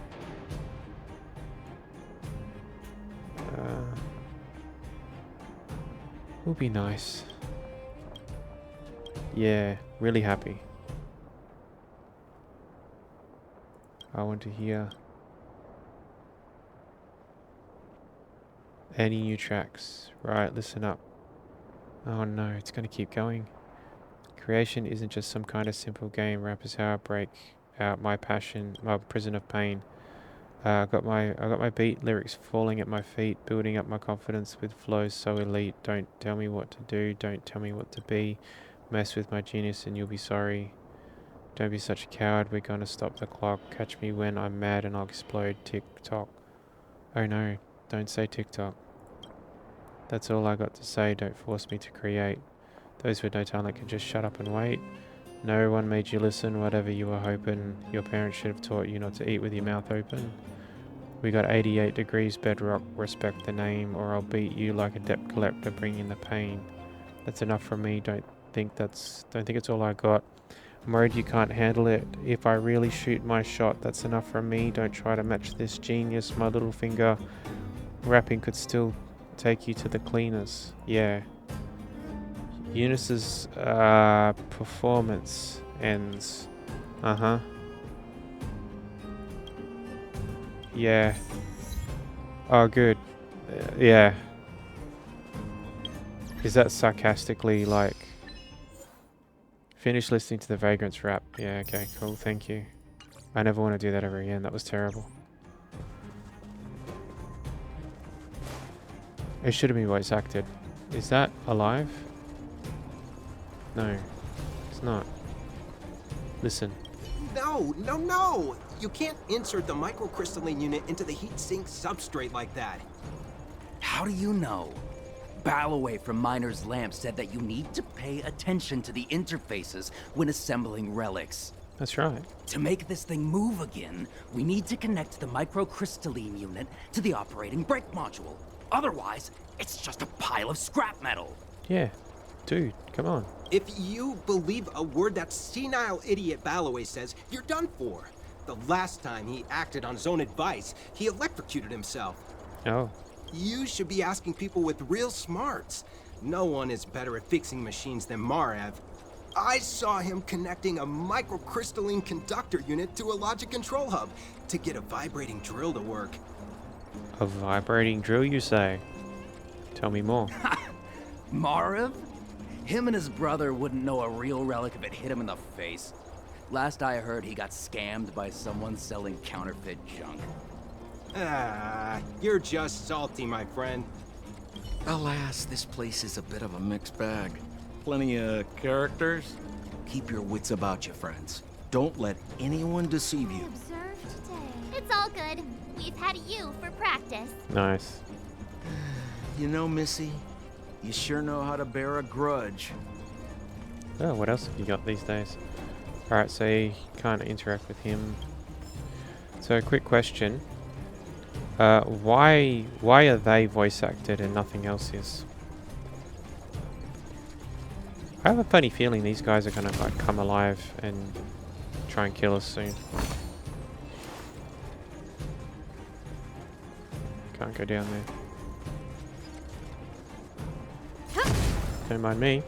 Would be nice. Yeah, really happy. I want to hear any new tracks. Right, listen up. Oh no, it's going to keep going. Creation isn't just some kind of simple game. Rap is how I break out my passion, my prison of pain. I got my beat lyrics falling at my feet, building up my confidence with flows so elite. Don't tell me what to do, don't tell me what to be. Mess with my genius and you'll be sorry. Don't be such a coward, we're gonna stop the clock. Catch me when I'm mad and I'll explode. Tick tock. Oh no, don't say tick tock. That's all I got to say, don't force me to create. Those with no talent can just shut up and wait. No one made you listen, whatever you were hoping. Your parents should have taught you not to eat with your mouth open. We got 88 degrees bedrock, respect the name, or I'll beat you like a debt collector, bring in the pain. That's enough from me, don't think it's all I got. I'm worried you can't handle it. If I really shoot my shot, that's enough from me. Don't try to match this genius, my little finger. Rapping could still take you to the cleaners. Yeah. Eunice's performance ends. Yeah. Oh, good. Yeah. Is that sarcastically like... Finish listening to the Vagrant's rap. Yeah, okay, cool, thank you. I never want to do that ever again, that was terrible. It should have been voice acted. Is that alive? No, it's not. Listen. No, no, no! You can't insert the microcrystalline unit into the heat-sink substrate like that. How do you know? Balloway from Miner's Lamp said that you need to pay attention to the interfaces when assembling relics. That's right. To make this thing move again, we need to connect the microcrystalline unit to the operating brake module. Otherwise, it's just a pile of scrap metal. Yeah. Dude, come on. If you believe a word that senile idiot Balloway says, you're done for. The last time he acted on his own advice, he electrocuted himself. Oh. You should be asking people with real smarts. No one is better at fixing machines than Marev. I saw him connecting a microcrystalline conductor unit to a logic control hub to get a vibrating drill to work. A vibrating drill, you say? Tell me more. Marev? Him and his brother wouldn't know a real relic if it hit him in the face. Last I heard, he got scammed by someone selling counterfeit junk. Ah, you're just salty, my friend. Alas, this place is a bit of a mixed bag. Plenty of characters. Keep your wits about you, friends. Don't let anyone deceive you. It's all good. We've had you for practice. Nice. You know, Missy, you sure know how to bear a grudge. Oh, what else have you got these days? Alright, so you can't interact with him. So, quick question. Why are they voice acted and nothing else is? I have a funny feeling these guys are gonna like come alive and try and kill us soon. Can't go down there. Don't mind me.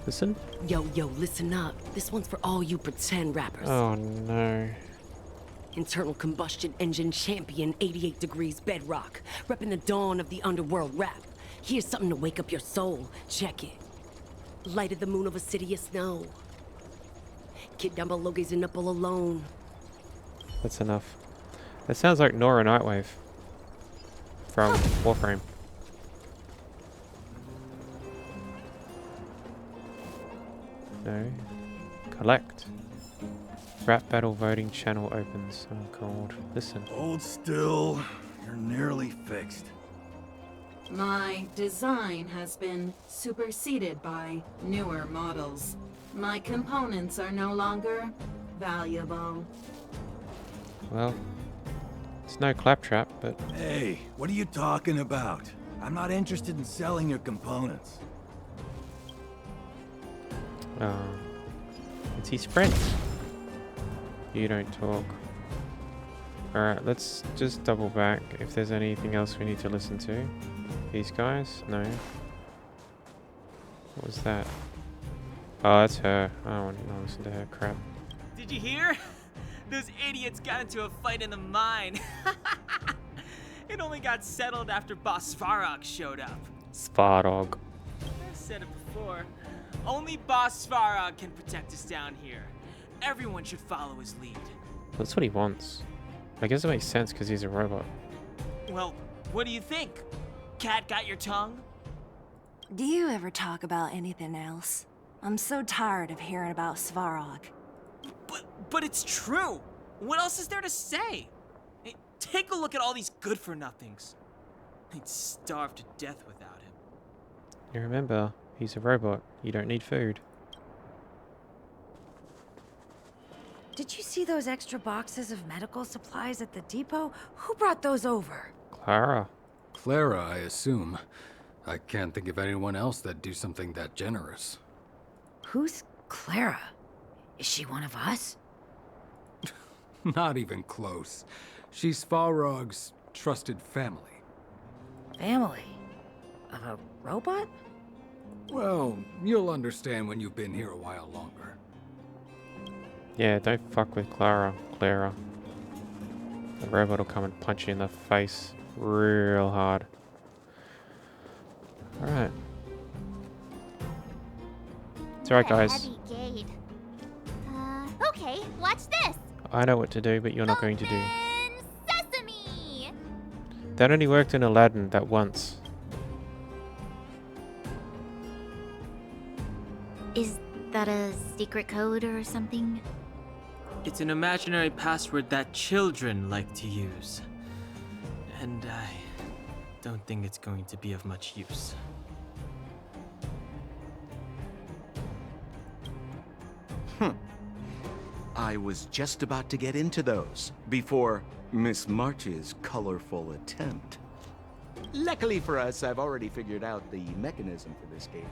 Listen. Yo, listen up. This one's for all you pretend rappers. Oh no. Internal combustion engine champion, 88 degrees bedrock. Repping the dawn of the underworld rap. Here's something to wake up your soul. Check it. Light of the moon over city of snow. Kid down below gazing up all alone. That's enough. That sounds like Nora Nightwave from Warframe. No. Collect. Rap battle voting channel opens. Oh god. Listen. Hold still. You're nearly fixed. My design has been superseded by newer models. My components are no longer valuable. Well, it's no claptrap, but... Hey, what are you talking about? I'm not interested in selling your components. It's his friend. You don't talk. Alright, let's just double back if there's anything else we need to listen to. These guys? No. What was that? Oh, that's her. I don't want to listen to her crap. Did you hear? Those idiots got into a fight in the mine. It only got settled after Boss Svarog showed up. Svarog. I said it before. Only Boss Svarog can protect us down here. Everyone should follow his lead. That's what he wants. I guess it makes sense because he's a robot. Well, what do you think? Cat got your tongue? Do you ever talk about anything else? I'm so tired of hearing about Svarog. But it's true. What else is there to say? Hey, take a look at all these good-for-nothings. They'd starve to death without him. You remember, he's a robot. You don't need food. Did you see those extra boxes of medical supplies at the depot? Who brought those over? Clara. Clara, I assume. I can't think of anyone else that'd do something that generous. Who's Clara? Is she one of us? Not even close. She's Svarog's trusted family. Family? Of a robot? Well, you'll understand when you've been here a while longer. Yeah, don't fuck with Clara. The robot will come and punch you in the face real hard. Alright. It's alright, guys. Heavy gate. Okay, watch this. I know what to do, but you're not going to do. Sesame! That only worked in Aladdin that once. Is that a secret code or something? It's an imaginary password that children like to use. And I don't think it's going to be of much use. I was just about to get into those before Miss March's colorful attempt. Luckily for us, I've already figured out the mechanism for this gate.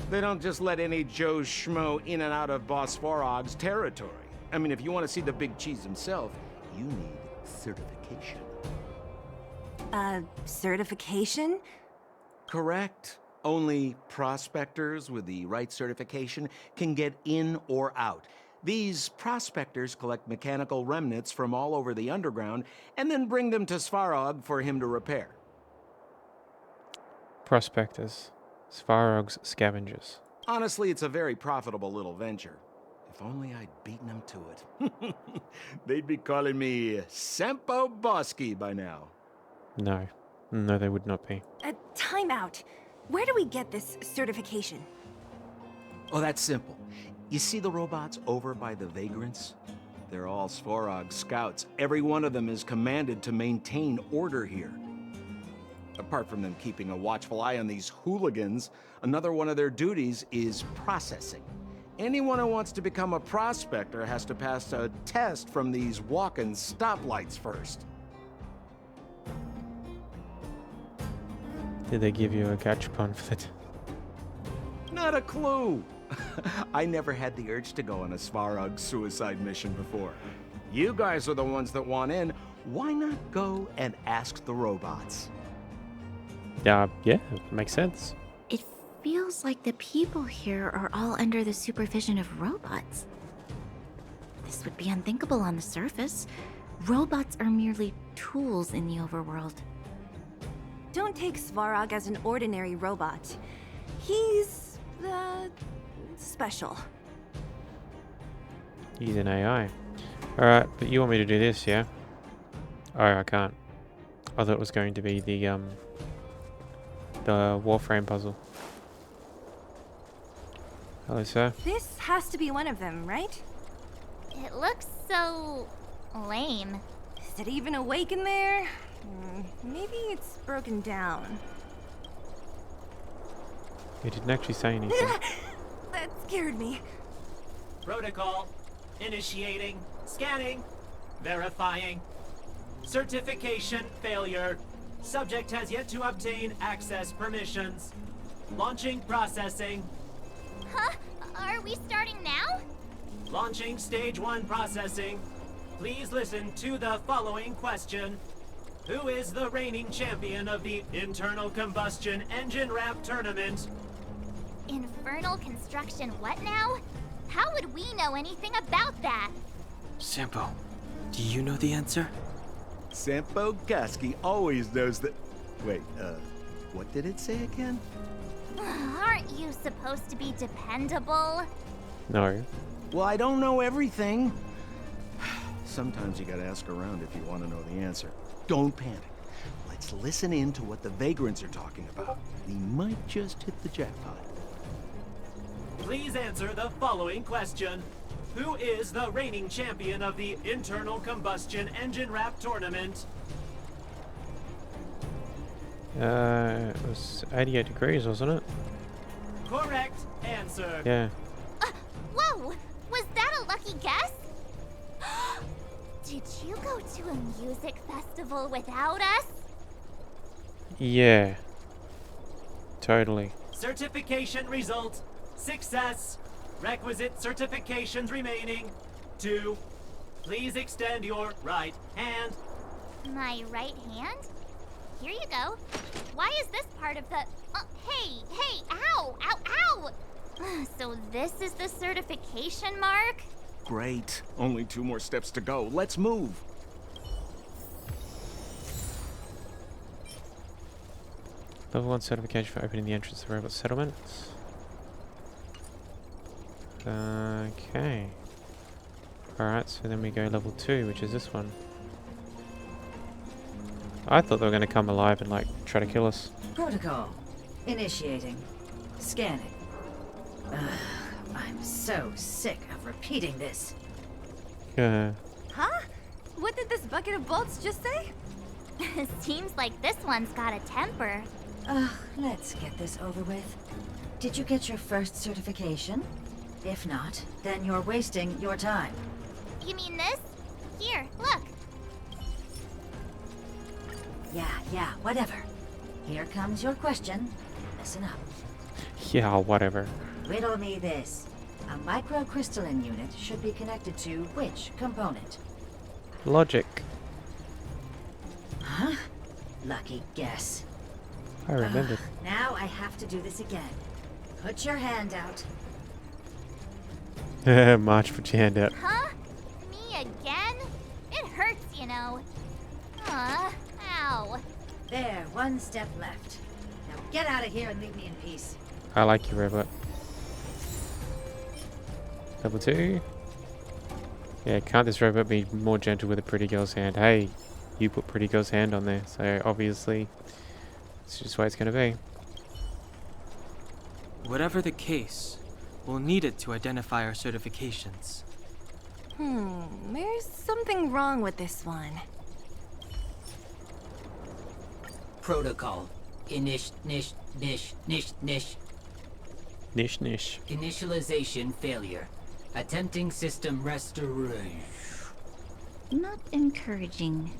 They don't just let any Joe Schmo in and out of Boss Svarog's territory. I mean, if you want to see the big cheese himself, you need certification. Certification? Correct. Only prospectors with the right certification can get in or out. These prospectors collect mechanical remnants from all over the underground and then bring them to Svarog for him to repair. Prospectors. Svarog's scavengers. Honestly, it's a very profitable little venture. If only I'd beaten them to it. They'd be calling me Sempo Bosky by now. No. No, they would not be. Time out. Where do we get this certification? Oh, that's simple. You see the robots over by the vagrants? They're all Svarog scouts. Every one of them is commanded to maintain order here. Apart from them keeping a watchful eye on these hooligans, another one of their duties is processing. Anyone who wants to become a prospector has to pass a test from these walk-in stoplights first. Did they give you a gachapon for that? Not a clue. I never had the urge to go on a Svarog suicide mission before. You guys are the ones that want in. Why not go and ask the robots? Yeah, it makes sense. It feels like the people here are all under the supervision of robots. This would be unthinkable on the surface. Robots are merely tools in the overworld. Don't take Svarog as an ordinary robot. He's, special. He's an AI. Alright, but you want me to do this, yeah? Oh, I can't. I thought it was going to be the Warframe puzzle. Hello, sir. This has to be one of them, right? It looks so lame. Is it even awake in there? Maybe it's broken down. He didn't actually say anything. That scared me. Protocol. Initiating. Scanning. Verifying. Certification failure. Subject has yet to obtain access permissions. Launching processing. Huh? Are we starting now? Launching stage 1 processing. Please listen to the following question. Who is the reigning champion of the Internal Combustion Engine Ramp Tournament? Infernal construction what now? How would we know anything about that? Sampo, do you know the answer? Sempo Bosky always knows that... Wait, what did it say again? Aren't you supposed to be dependable? No. Well, I don't know everything. Sometimes you gotta ask around if you want to know the answer. Don't panic. Let's listen in to what the vagrants are talking about. We might just hit the jackpot. Please answer the following question. Who is the reigning champion of the Internal Combustion Engine Wrap Tournament? It was 88 degrees, wasn't it? Correct answer. Yeah. Whoa! Was that a lucky guess? Did you go to a music festival without us? Yeah. Totally. Certification result. Success. Requisite certifications remaining. 2. Please extend your right hand. My right hand? Here you go. Why is this part of the... hey! Ow! Ow! So this is the certification mark? Great. Only 2 more steps to go. Let's move. Level 1 certification for opening the entrance to robot settlements. Okay. Alright, so then we go level 2, which is this one. I thought they were going to come alive and, like, try to kill us. Protocol. Initiating. Scanning. I'm so sick of repeating this. Yeah. Huh? What did this bucket of bolts just say? Seems like this one's got a temper. Let's get this over with. Did you get your first certification? If not, then you're wasting your time. You mean this? Here, look. Yeah, whatever. Here comes your question. Listen up. Yeah, whatever. Riddle me this. A microcrystalline unit should be connected to which component? Logic. Huh? Lucky guess. I remembered. Now I have to do this again. Put your hand out. March, put your hand out. Huh? Me again? It hurts, you know. Ow. There, 1 step left. Now get out of here and leave me in peace. I like you, robot. Level 2. Yeah, can't this robot be more gentle with a pretty girl's hand? Hey, you put pretty girl's hand on there, so obviously it's just the way it's going to be. Whatever the case, we'll need it to identify our certifications. There's something wrong with this one. Protocol. Nish. Nish. Initialization failure. Attempting system restoration. Not encouraging.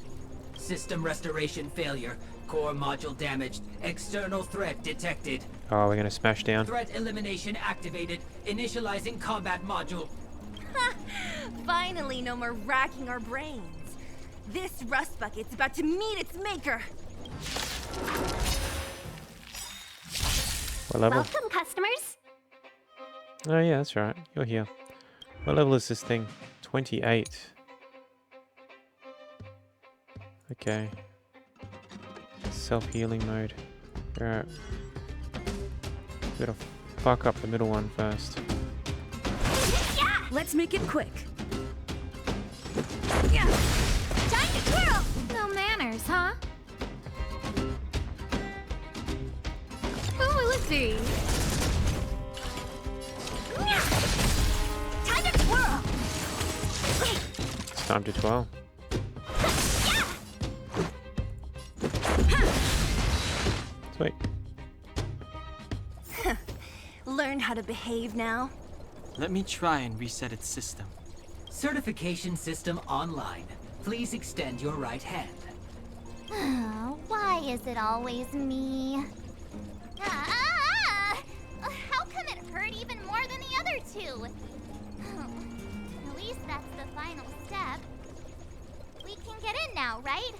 System restoration failure. Core module damaged. External threat detected. Oh, we're going to smash down. Threat elimination activated. Initializing combat module. Finally, no more racking our brains. This rust bucket's about to meet its maker. What level? Welcome, customers. Oh yeah, that's right. You're here. What level is this thing? 28. Okay. Self-healing mode. Alright. Gotta fuck up the middle one first. Let's make it quick. Time to twirl! No manners, huh? Oh, let's see. Time to twirl! It's time to twirl. Sweet. Learn how to behave now. Let me try and reset its system. Certification system online. Please extend your right hand. Why is it always me? How come it hurt even more than the other 2? At least that's the final step. We can get in now, right?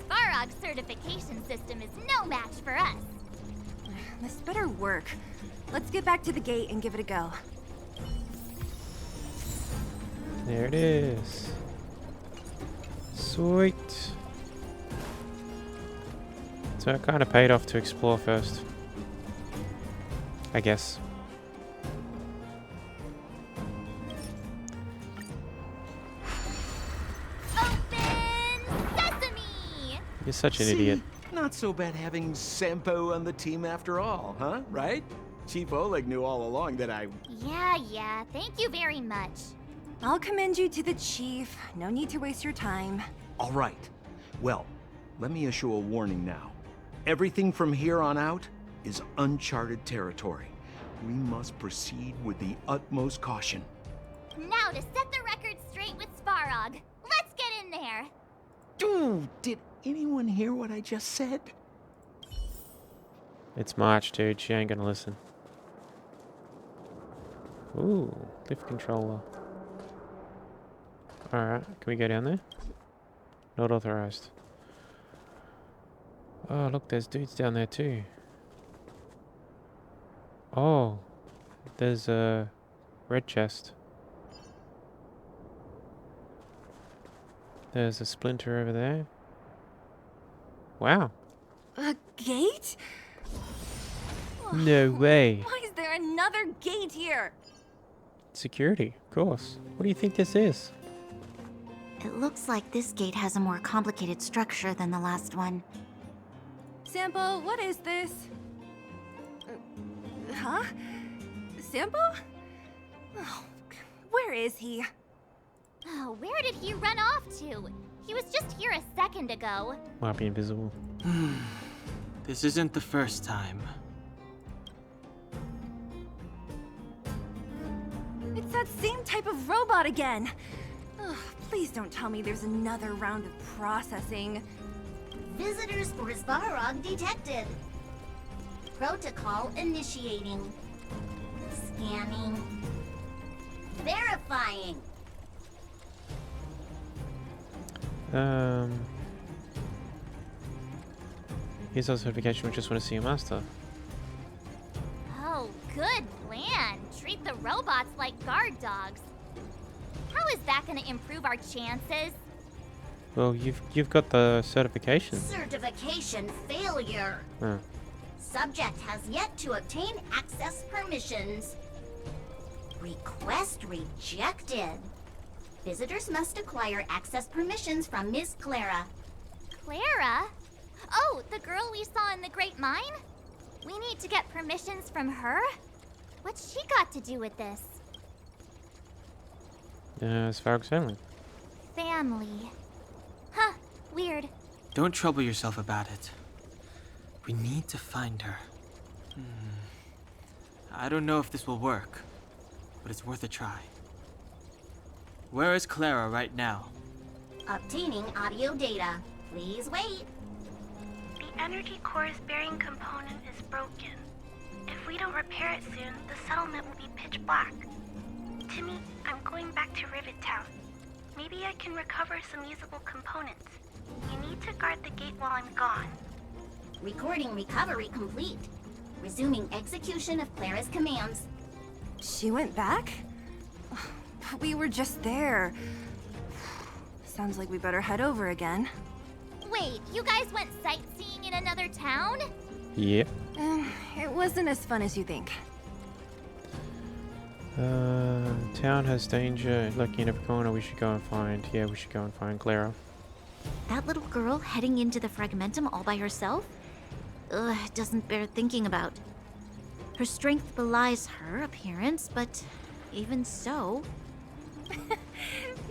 Svarog's certification system is no match for us. This better work. Let's get back to the gate and give it a go. There it is. Sweet. So it kind of paid off to explore first. I guess. Open sesame! You're such an idiot. Not so bad having Sampo on the team after all, huh? Right? Chief Oleg knew all along that I... Yeah, thank you very much. I'll commend you to the chief. No need to waste your time. All right. Well, let me issue a warning now. Everything from here on out is uncharted territory. We must proceed with the utmost caution. Now to set the record straight with Svarog. Let's get in there. Dude, did anyone hear what I just said? It's March, dude. She ain't gonna listen. Ooh, lift controller. Alright, can we go down there? Not authorized. Oh, look, there's dudes down there too. Oh, there's a red chest. There's a splinter over there. Wow. A gate? No way. Why is there another gate here? Security, of course. What do you think this is? It looks like this gate has a more complicated structure than the last one. Sampo, what is this? Huh? Sampo? Oh, where is he? Oh, where did he run off to? He was just here a second ago. Might be invisible. This isn't the first time. It's that same type of robot again. Ugh, please don't tell me there's another round of processing. Visitors for Svarog detected. Protocol initiating. Scanning. Verifying. Here's our certification. We just want to see a master. Oh, good plan. Treat the robots like guard dogs. How is that going to improve our chances? Well, you've got the certification. Certification failure. Huh. Subject has yet to obtain access permissions. Request rejected. Visitors must acquire access permissions from Miss Clara. Clara? Oh, the girl we saw in the Great Mine? We need to get permissions from her? What's she got to do with this? Svarog's family. Family. Huh, weird. Don't trouble yourself about it. We need to find her. I don't know if this will work, but it's worth a try. Where is Clara right now? Obtaining audio data. Please wait. The energy core's bearing component is broken. If we don't repair it soon, the settlement will be pitch black. Timmy, I'm going back to Rivet Town. Maybe I can recover some usable components. You need to guard the gate while I'm gone. Recording recovery complete. Resuming execution of Clara's commands. She went back? We were just there. Sounds like we better head over again. Wait, you guys went sightseeing in another town? Yep. It wasn't as fun as you think. Town has danger lurking in every corner. We should go and find. Yeah, we should go and find Clara. That little girl heading into the Fragmentum all by herself? Ugh, doesn't bear thinking about. Her strength belies her appearance, but even so...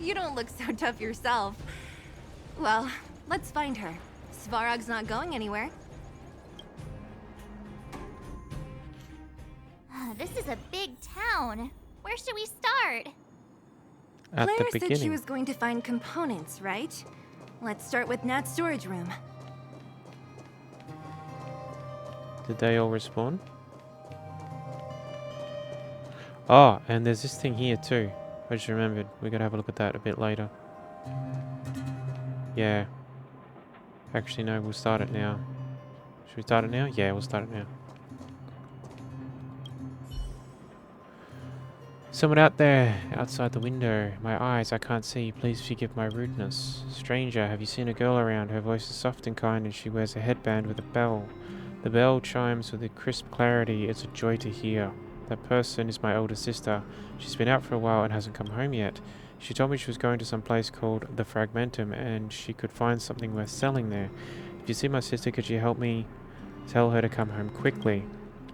You don't look so tough yourself. Well, let's find her. Svarog's not going anywhere. This is a big town. Where should we start? At Claire the said beginning. she was going to find components, right? Let's start with Nat's storage room. Did they all respawn? Oh, and there's this thing here too. I just remembered. We gotta have a look at that a bit later. Yeah. Actually, no, we'll start it now. Should we start it now? Yeah, we'll start it now. Someone out there, outside the window. My eyes, I can't see. Please forgive my rudeness. Stranger, have you seen a girl around? Her voice is soft and kind and she wears a headband with a bell. The bell chimes with a crisp clarity. It's a joy to hear. That person is my older sister. She's been out for a while and hasn't come home yet. She told me she was going to some place called the Fragmentum and she could find something worth selling there. If you see my sister, could you help me tell her to come home quickly?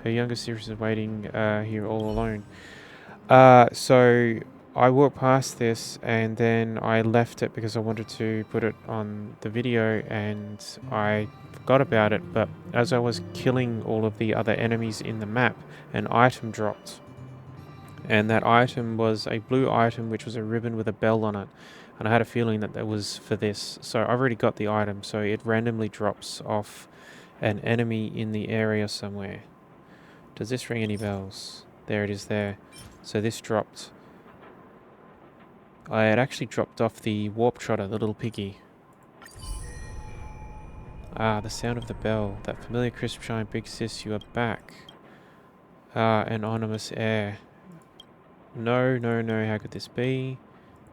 Her younger sister is waiting here all alone. So I walked past this and then I left it because I wanted to put it on the video and I forgot about it, but as I was killing all of the other enemies in the map, an item dropped. And that item was a blue item which was a ribbon with a bell on it. And I had a feeling that was for this. So I've already got the item, so it randomly drops off an enemy in the area somewhere. Does this ring any bells? There it is there. So this dropped. I had actually dropped off the Warp Trotter, the little piggy. Ah, the sound of the bell. That familiar crisp chime. Big sis, you are back. Anonymous air. No, no, no, how could this be?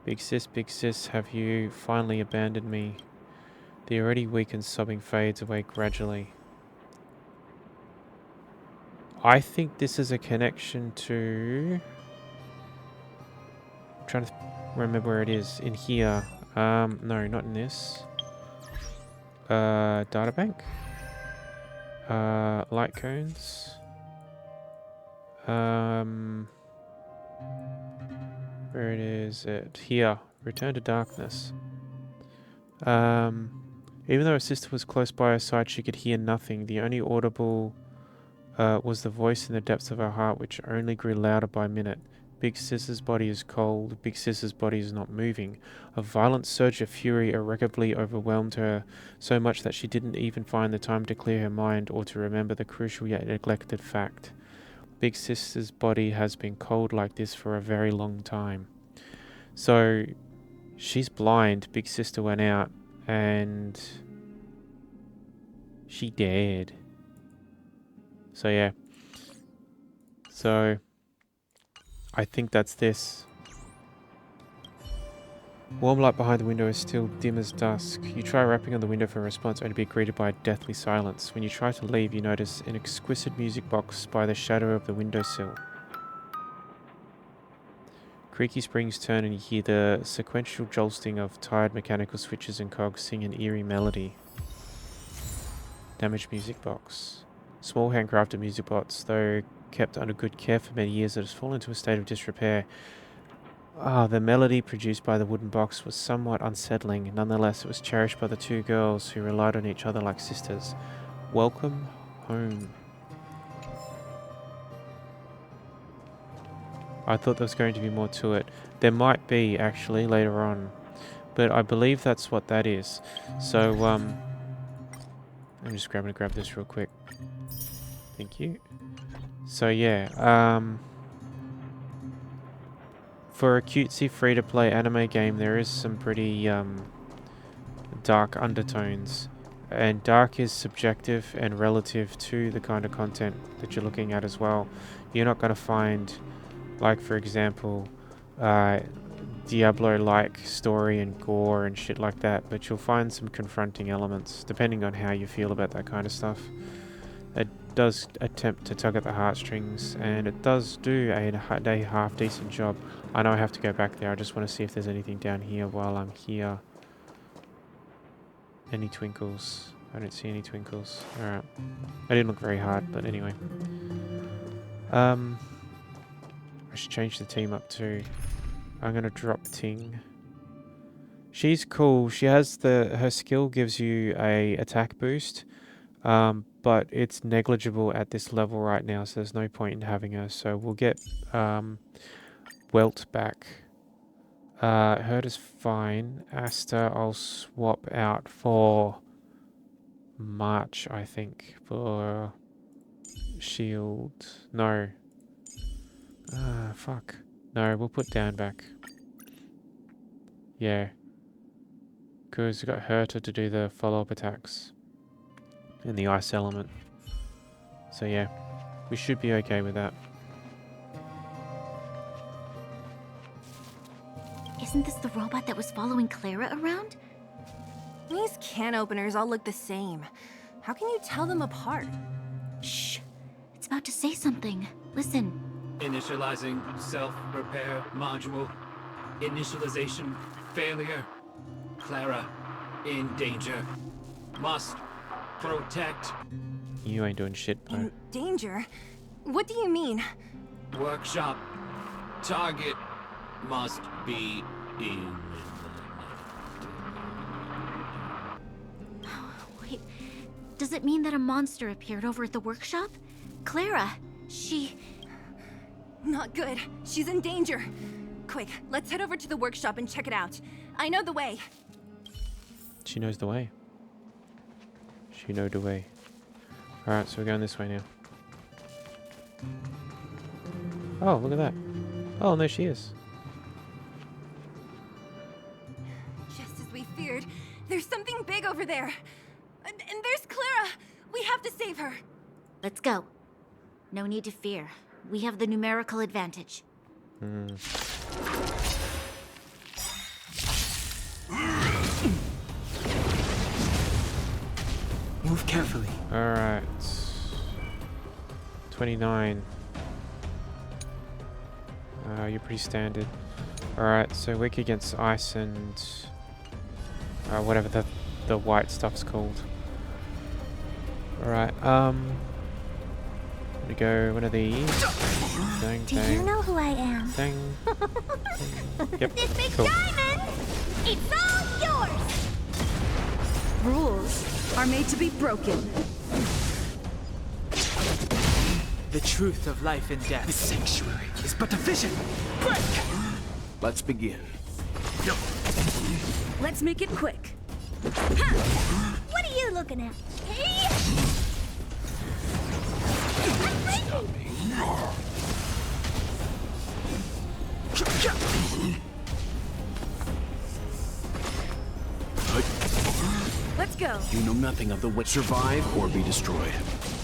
Big sis, have you finally abandoned me? The already weak and sobbing fades away gradually. I think this is a connection to... I'm trying to remember where it is. In here. No, not in this. Databank. Light cones. Where it is it? Here. Return to darkness. Even though her sister was close by her side, she could hear nothing. The only audible was the voice in the depths of her heart, which only grew louder by minute. Big Sis's body is cold. Big Sis's body is not moving. A violent surge of fury irreparably overwhelmed her, so much that she didn't even find the time to clear her mind or to remember the crucial yet neglected fact. Big Sis's body has been cold like this for a very long time. So, she's blind. Big Sister went out, and she dared. So yeah. So I think that's this. Warm light behind the window is still dim as dusk. You try rapping on the window for a response, only to be greeted by a deathly silence. When you try to leave, you notice an exquisite music box by the shadow of the windowsill. Creaky springs turn and you hear the sequential jolting of tired mechanical switches and cogs sing an eerie melody. Damaged music box. Small handcrafted music box, though kept under good care for many years, it has fallen into a state of disrepair. The melody produced by the wooden box was somewhat unsettling. Nonetheless, it was cherished by the two girls who relied on each other like sisters. Welcome home. I thought there was going to be more to it. There might be, actually, later on. But I believe that's what that is. So, I'm just going to grab this real quick. Thank you. So, yeah, for a cutesy free-to-play anime game, there is some pretty dark undertones. And dark is subjective and relative to the kind of content that you're looking at as well. You're not going to find, like, for example, Diablo-like story and gore and shit like that, but you'll find some confronting elements, depending on how you feel about that kind of stuff. It does attempt to tug at the heartstrings, and it does do a half-decent job. I know I have to go back there. I just want to see if there's anything down here while I'm here. Any twinkles? I don't see any twinkles. Alright. I didn't look very hard, but anyway. I should change the team up too. I'm going to drop Ting. She's cool. She has her skill gives you a attack boost. But it's negligible at this level right now, so there's no point in having her. So we'll get Welt back. Hurt is fine. Asta I'll swap out for March, I think, for shield. No. Fuck. No, we'll put Dan back. Yeah. Because we got Herta to do the follow-up attacks. In the ice element. So yeah, we should be okay with that. Isn't this the robot that was following Clara around? These can openers all look the same. How can you tell them apart? about to say something. Listen. Initializing self-repair module. Initialization failure. Clara, in danger. Must protect. You ain't doing shit, bro. In danger? What do you mean? Workshop. Target must be in. Wait, does it mean that a monster appeared over at the workshop? Clara, she... Not good. She's in danger. Quick, let's head over to the workshop and check it out. I know the way. She knows the way. She know the way. Alright, so we're going this way now. Oh, look at that. Oh, no, she is. Just as we feared, there's something big over there. And there's Clara. We have to save her. Let's go. No need to fear. We have the numerical advantage. Move carefully. Alright. 29. You're pretty standard. Alright, so weak against ice and whatever the white stuff's called. Alright, we go one of these. Dang, Do you know who I am? Dang. Yep. This big Cool. diamond! It's all yours! Rules are made to be broken. The truth of life and death. The sanctuary is but a vision. Break! Let's begin. Let's make it quick. What are you looking at? Hey! Let's go. You know nothing of the way. Survive or be destroyed.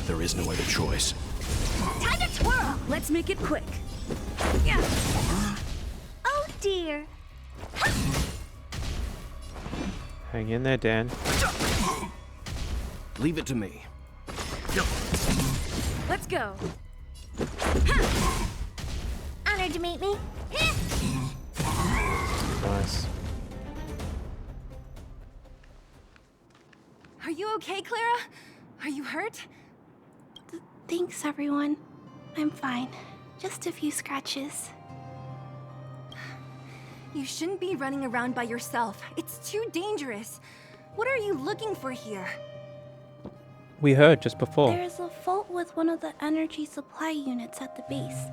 There is no other choice. Time to twirl! Let's make it quick. Oh dear. Hang in there, Dan. Leave it to me. Let's go. Honored to meet me. Nice. Are you okay, Clara? Are you hurt? Thanks, everyone. I'm fine. Just a few scratches. You shouldn't be running around by yourself. It's too dangerous. What are you looking for here? We heard just before. There's a fault with one of the energy supply units at the base.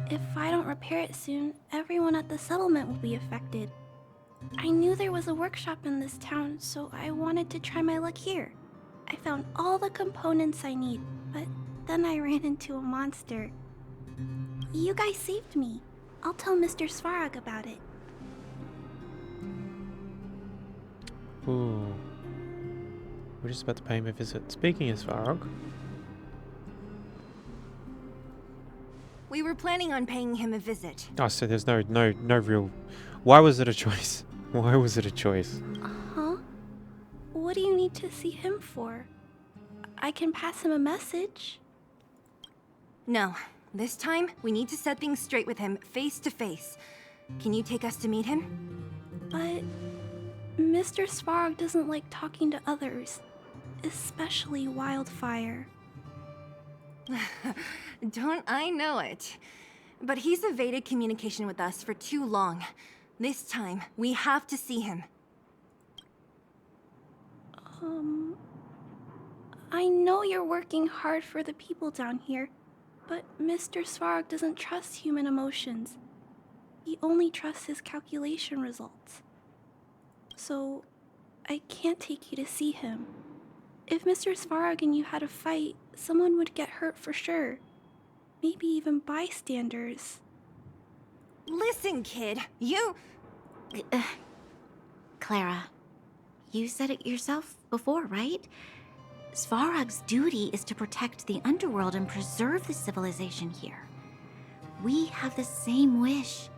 If I don't repair it soon, everyone at the settlement will be affected. I knew there was a workshop in this town, so I wanted to try my luck here. I found all the components I need, but then I ran into a monster. You guys saved me. I'll tell Mr. Svarog about it. Ooh. We're just about to pay him a visit. Speaking of Svarog. We were planning on paying him a visit. Oh, so there's no real... Why was it a choice? Why was it a choice? Huh? What do you need to see him for? I can pass him a message. No. This time, we need to set things straight with him, face to face. Can you take us to meet him? But Mr. Svarog doesn't like talking to others, especially Wildfire. Don't I know it? But he's evaded communication with us for too long. This time, we have to see him. I know you're working hard for the people down here, but Mr. Svarog doesn't trust human emotions. He only trusts his calculation results. So, I can't take you to see him. If Mr. Svarog and you had a fight, someone would get hurt for sure. Maybe even bystanders. Listen, kid, you... Clara, you said it yourself before, right? Svarog's duty is to protect the underworld and preserve the civilization here. We have the same wish.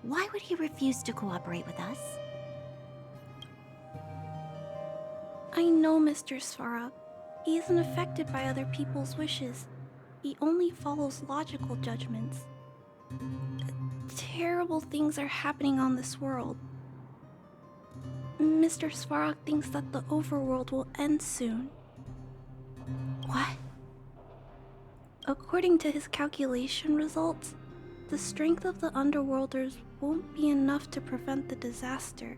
Why would he refuse to cooperate with us? I know Mr. Svarog. He isn't affected by other people's wishes. he only follows logical judgments. Terrible things are happening on this world. Mr. Svarog thinks that the overworld will end soon. What? According to his calculation results, the strength of the Underworlders won't be enough to prevent the disaster.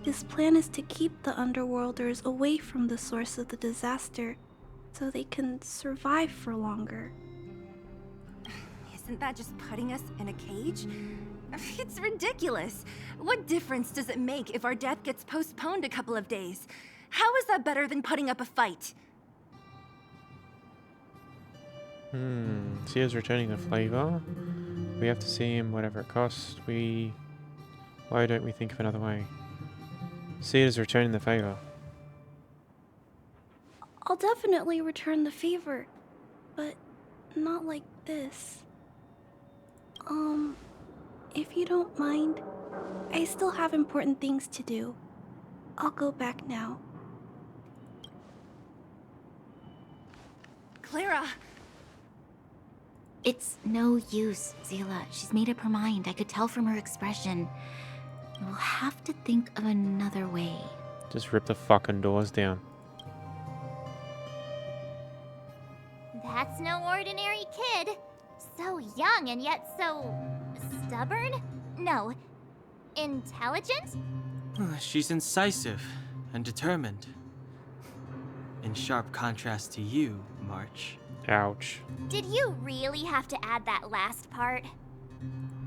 His plan is to keep the Underworlders away from the source of the disaster so they can survive for longer. Isn't that just putting us in a cage? It's ridiculous. What difference does it make if our death gets postponed a couple of days? How is that better than putting up a fight? Sears returning the flavor. We have to see him whatever it costs. Why don't we think of another way? Sears returning the favor. I'll definitely return the favor, but not like this. If you don't mind, I still have important things to do. I'll go back now. Clara! It's no use, Zila. She's made up her mind. I could tell from her expression. We'll have to think of another way. Just rip the fucking doors down. That's no ordinary kid. So young and yet so stubborn? No, intelligent? She's incisive and determined. In sharp contrast to you, March. Ouch. Did you really have to add that last part?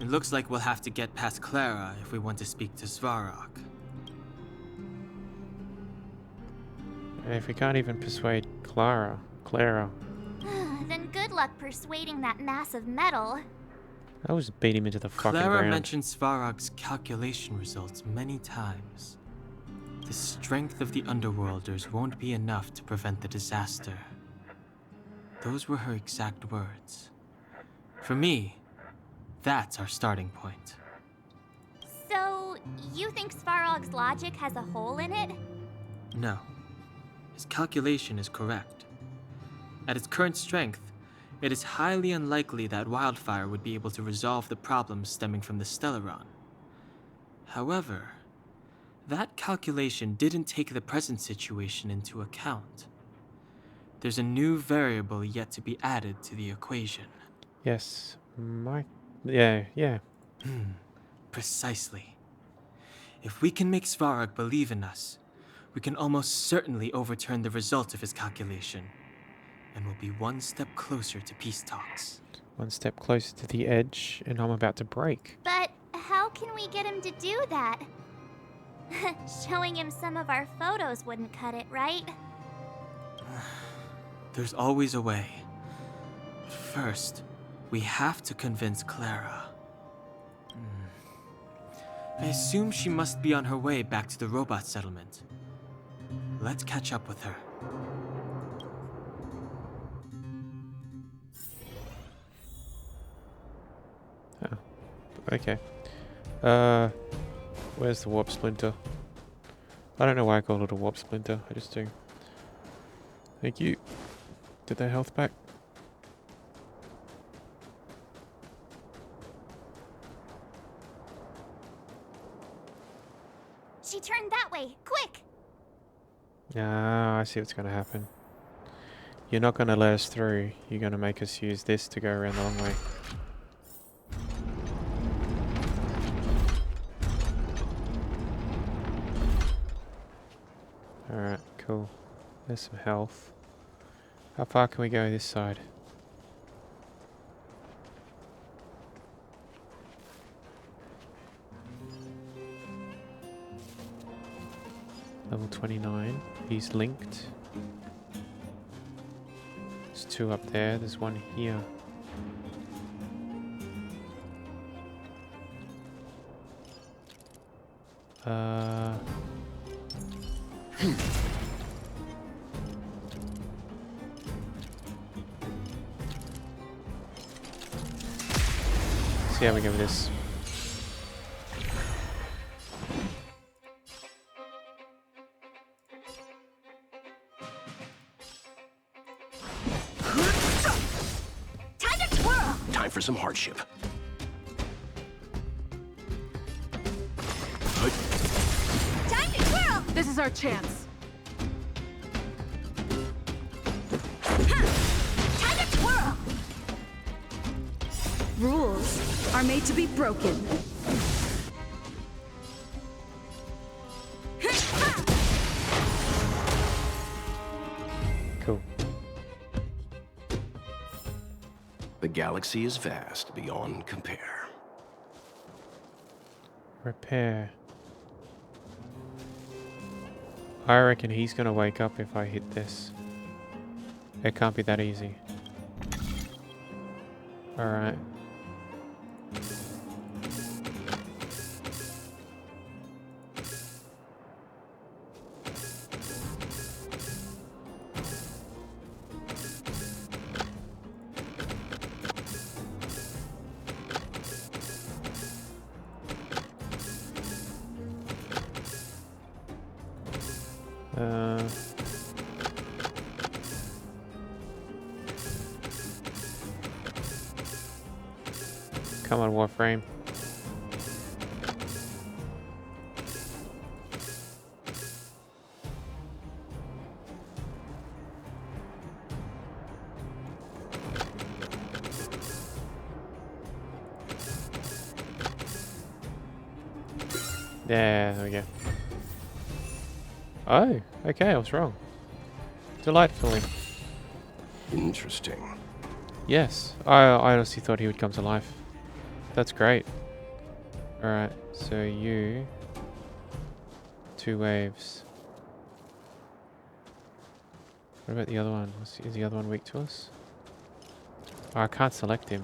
It looks like we'll have to get past Clara if we want to speak to Svarog. And if we can't even persuade Clara. Then good luck persuading that mass of metal. I was beat him into the fucking Clara ground. mentioned Svarog's calculation results many times. The strength of the Underworlders won't be enough to prevent the disaster. Those were her exact words. For me, that's our starting point. So, you think Svarog's logic has a hole in it? No. His calculation is correct. At its current strength, it is highly unlikely that Wildfire would be able to resolve the problems stemming from the Stellaron. However, that calculation didn't take the present situation into account. There's a new variable yet to be added to the equation. Yes. Yeah. Precisely. If we can make Svarog believe in us, we can almost certainly overturn the result of his calculation, and we'll be one step closer to peace talks. One step closer to the edge, and I'm about to break. But how can we get him to do that? Showing him some of our photos wouldn't cut it, right? There's always a way. First, we have to convince Clara. I assume she must be on her way back to the robot settlement. Let's catch up with her. Oh, okay. Where's the warp splinter? I don't know why I call it a warp splinter. I just do. Thank you. Did that health back? She turned that way, quick! Ah, I see what's gonna happen. You're not gonna let us through. You're gonna make us use this to go around the long way. Alright, cool. There's some health. How far can we go this side? Level 29. He's linked. There's two up there. There's one here. See how we go with this. for some hardship. Time to twirl! This is our chance. Time to twirl! Rules are made to be broken. Cool. The galaxy is vast beyond compare. Repair. I reckon he's gonna wake up if I hit this. It can't be that easy. Alright. Come on, Warframe. Yeah, there we go. Oh, okay, I was wrong. Delightfully. Interesting. Yes, I honestly thought he would come to life. That's great. Alright, so you... 2 waves. What about the other one? Is the other one weak to us? Oh, I can't select him.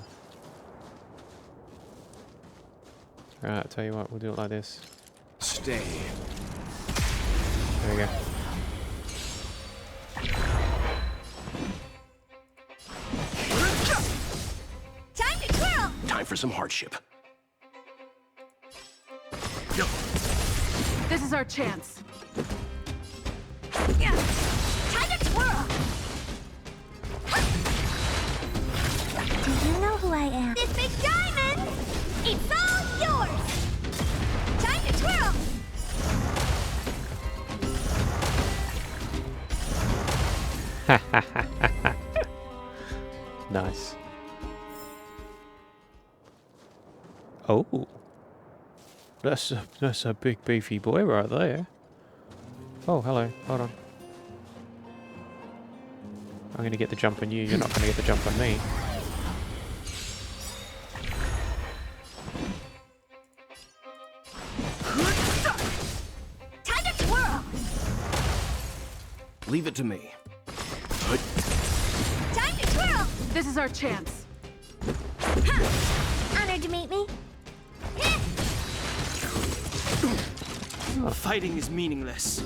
Alright, I'll tell you what, we'll do it like this. Stay. There we go. Time to twirl! Time for some hardship. This is our chance. Yeah. Time to twirl! Do you know who I am? This big diamond! It's all yours! Time to twirl! Nice. Oh, that's a big beefy boy right there. Oh, hello. Hold on. I'm gonna get the jump on you. You're not gonna get the jump on me. Time to twirl! Leave it to me. Time to twirl! This is our chance. Honored to meet me. Fighting is meaningless.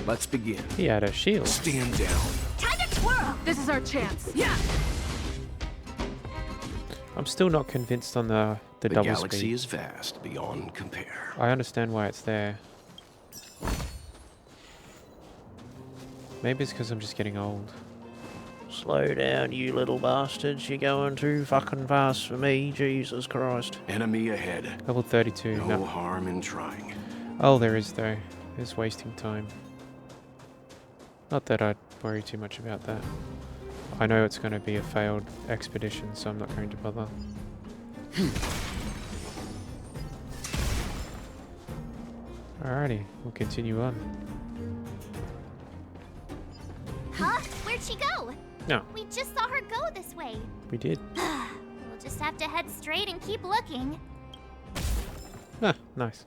Let's begin. He had a shield. Stand down. Time to twirl! This is our chance. Yeah. I'm still not convinced on the double galaxy speed. is vast beyond compare. I understand why it's there. Maybe it's because I'm just getting old. Slow down, you little bastards. You're going too fucking fast for me. Jesus Christ. Enemy ahead. Level 32. No harm in trying. Oh, there is, though. It's wasting time. Not that I'd worry too much about that. I know it's going to be a failed expedition, so I'm not going to bother. Alrighty, we'll continue on. Huh? Where'd she go? No. We just saw her go this way. We did. We'll just have to head straight and keep looking. Ah, nice.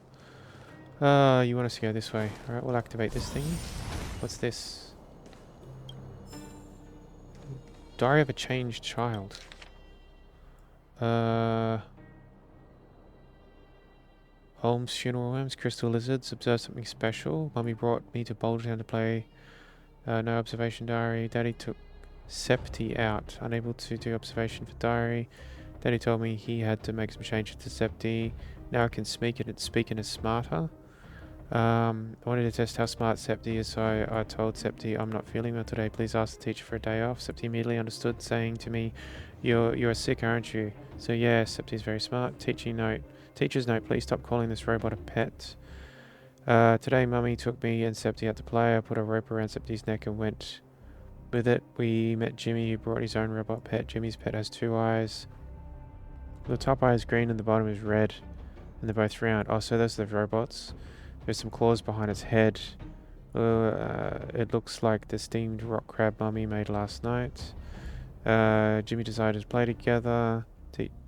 You want us to go this way. Alright, we'll activate this thing. What's this? Diary of a Changed Child. Holmes' funeral homes, crystal lizards, observed something special. Mummy brought me to Boulder Town to play. No observation diary. Daddy took Septi out. Unable to do observation for diary. Daddy told me he had to make some changes to Septi. Now I can speak it. It's speaking as smarter. I wanted to test how smart Septi is, so I told Septi I'm not feeling well today. Please ask the teacher for a day off. Septi immediately understood, saying to me, You're sick, aren't you? So yeah, Septi is very smart. Teacher's note, please stop calling this robot a pet. Today Mummy took me and Septi out to play. I put a rope around Septi's neck and went with it. We met Jimmy, who brought his own robot pet. Jimmy's pet has 2 eyes. The top eye is green and the bottom is red. And they're both round. Oh, so those are the robots. There's some claws behind its head. It looks like the steamed rock crab Mummy made last night. Jimmy decided to play together.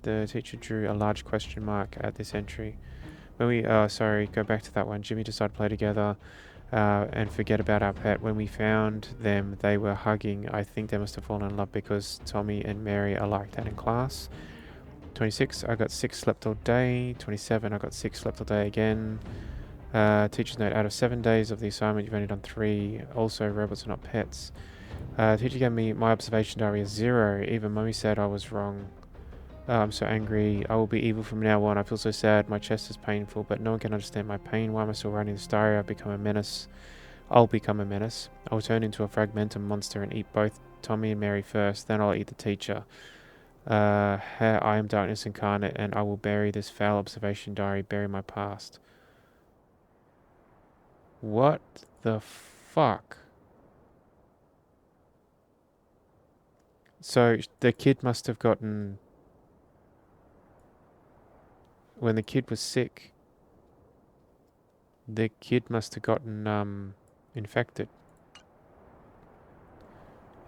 The teacher drew a large question mark at this entry. When we, go back to that one. Jimmy decided to play together and forget about our pet. When we found them, they were hugging. I think they must have fallen in love because Tommy and Mary are like that in class. 26, I got 6 slept all day. 27, I got 6 slept all day again. Teacher's note, out of 7 days of the assignment, you've only done 3. Also, robots are not pets. Teacher gave me my observation diary as 0. Even Mummy said I was wrong. I'm so angry. I will be evil from now on. I feel so sad. My chest is painful, but no one can understand my pain. Why am I still writing this diary? I'll become a menace. I'll turn into a fragmentum monster and eat both Tommy and Mary first. Then I'll eat the teacher. I am darkness incarnate, and I will bury this foul observation diary, bury my past. What the fuck? So the kid must have gotten... When the kid was sick, the kid must have gotten infected.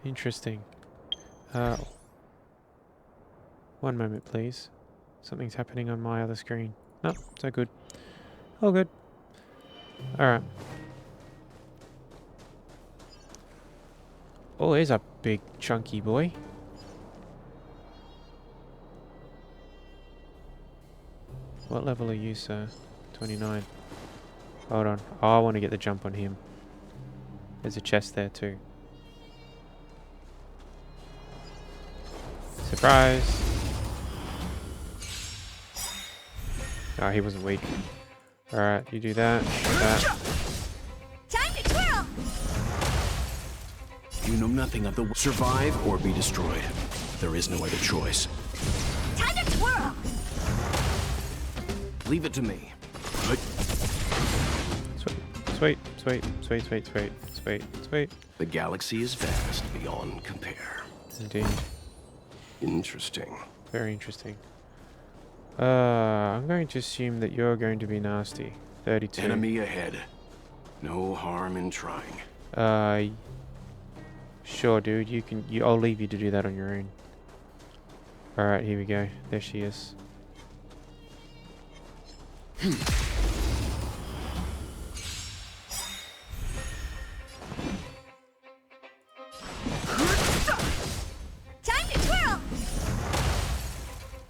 Interesting. One moment, please. Something's happening on my other screen. No, so good. All good. Alright. Oh, here's a big chunky boy. What level are you, sir? 29. Hold on. Oh, I want to get the jump on him. There's a chest there too. Surprise! Oh, he wasn't weak. Alright, you do that. Time to twirl! You know nothing of the survive or be destroyed. There is no other choice. Time to twirl! Leave it to me. Sweet. The galaxy is vast beyond compare. Indeed. Interesting. Very interesting. I'm going to assume that you're going to be nasty. 32. Enemy ahead. No harm in trying. Sure, dude. I'll leave you to do that on your own. Alright, here we go. There she is. Time to twirl!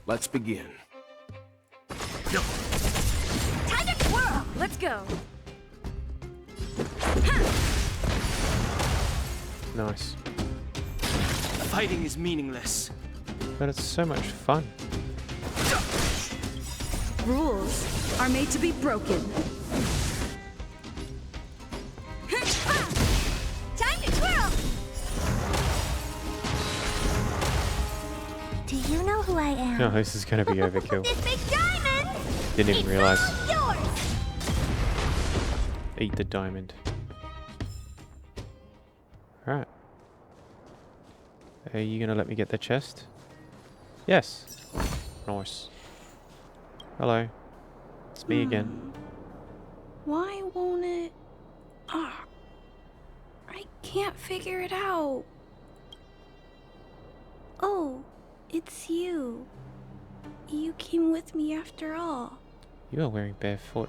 Let's begin. Time to twirl! Let's go! Nice. Fighting is meaningless. But it's so much fun. Rules are made to be broken. Time to twirl! Do you know who I am? No, this is going to be overkill. This big diamond! Didn't even realize. Yours! Eat the diamond. Alright. Are you going to let me get the chest? Yes. Nice. Hello. It's me again. Why won't it... Ah, I can't figure it out. Oh, it's you. You came with me after all. You are wearing barefoot.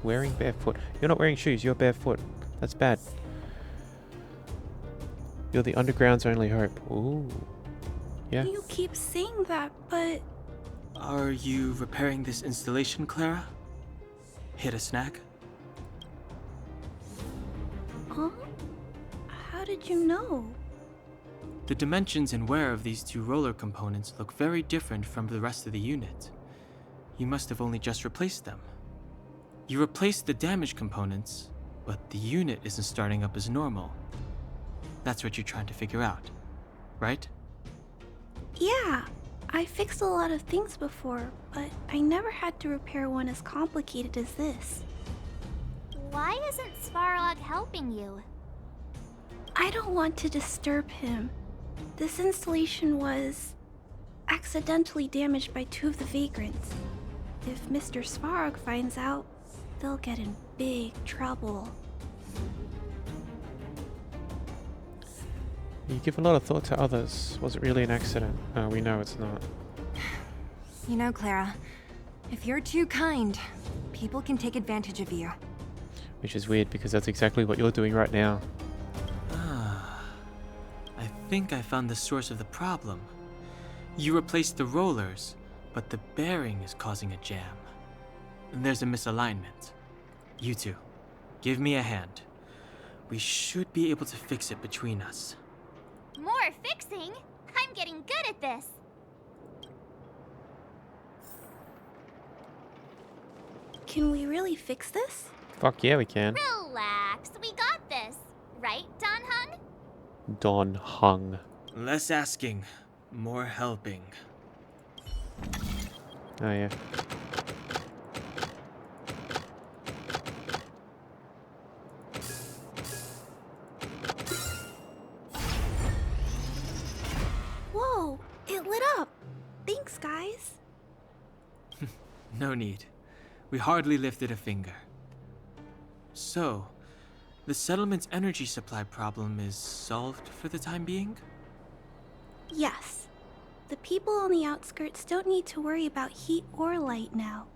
Wearing barefoot. You're not wearing shoes, you're barefoot. That's bad. You're the underground's only hope. Ooh. Yeah. You keep saying that, but... Are you repairing this installation, Clara? Hit a snag? Huh? How did you know? The dimensions and wear of these 2 roller components look very different from the rest of the unit. You must have only just replaced them. You replaced the damaged components, but the unit isn't starting up as normal. That's what you're trying to figure out, right? Yeah, I fixed a lot of things before, but I never had to repair one as complicated as this. Why isn't Svarog helping you? I don't want to disturb him. This installation was accidentally damaged by 2 of the vagrants. If Mr. Svarog finds out, they'll get in big trouble. You give a lot of thought to others. Was it really an accident? We know it's not. You know, Clara, if you're too kind, people can take advantage of you. Which is weird because that's exactly what you're doing right now. I think I found the source of the problem. You replaced the rollers, but the bearing is causing a jam. There's a misalignment. You two, give me a hand. We should be able to fix it between us. More fixing? I'm getting good at this. Can we really fix this? Fuck yeah, we can. Relax, we got this. Right, Don Hung? Don Hung. Less asking, more helping. Oh yeah. Whoa, it lit up. Thanks, guys. No need. We hardly lifted a finger. So, the settlement's energy supply problem is solved for the time being? Yes. The people on the outskirts don't need to worry about heat or light now.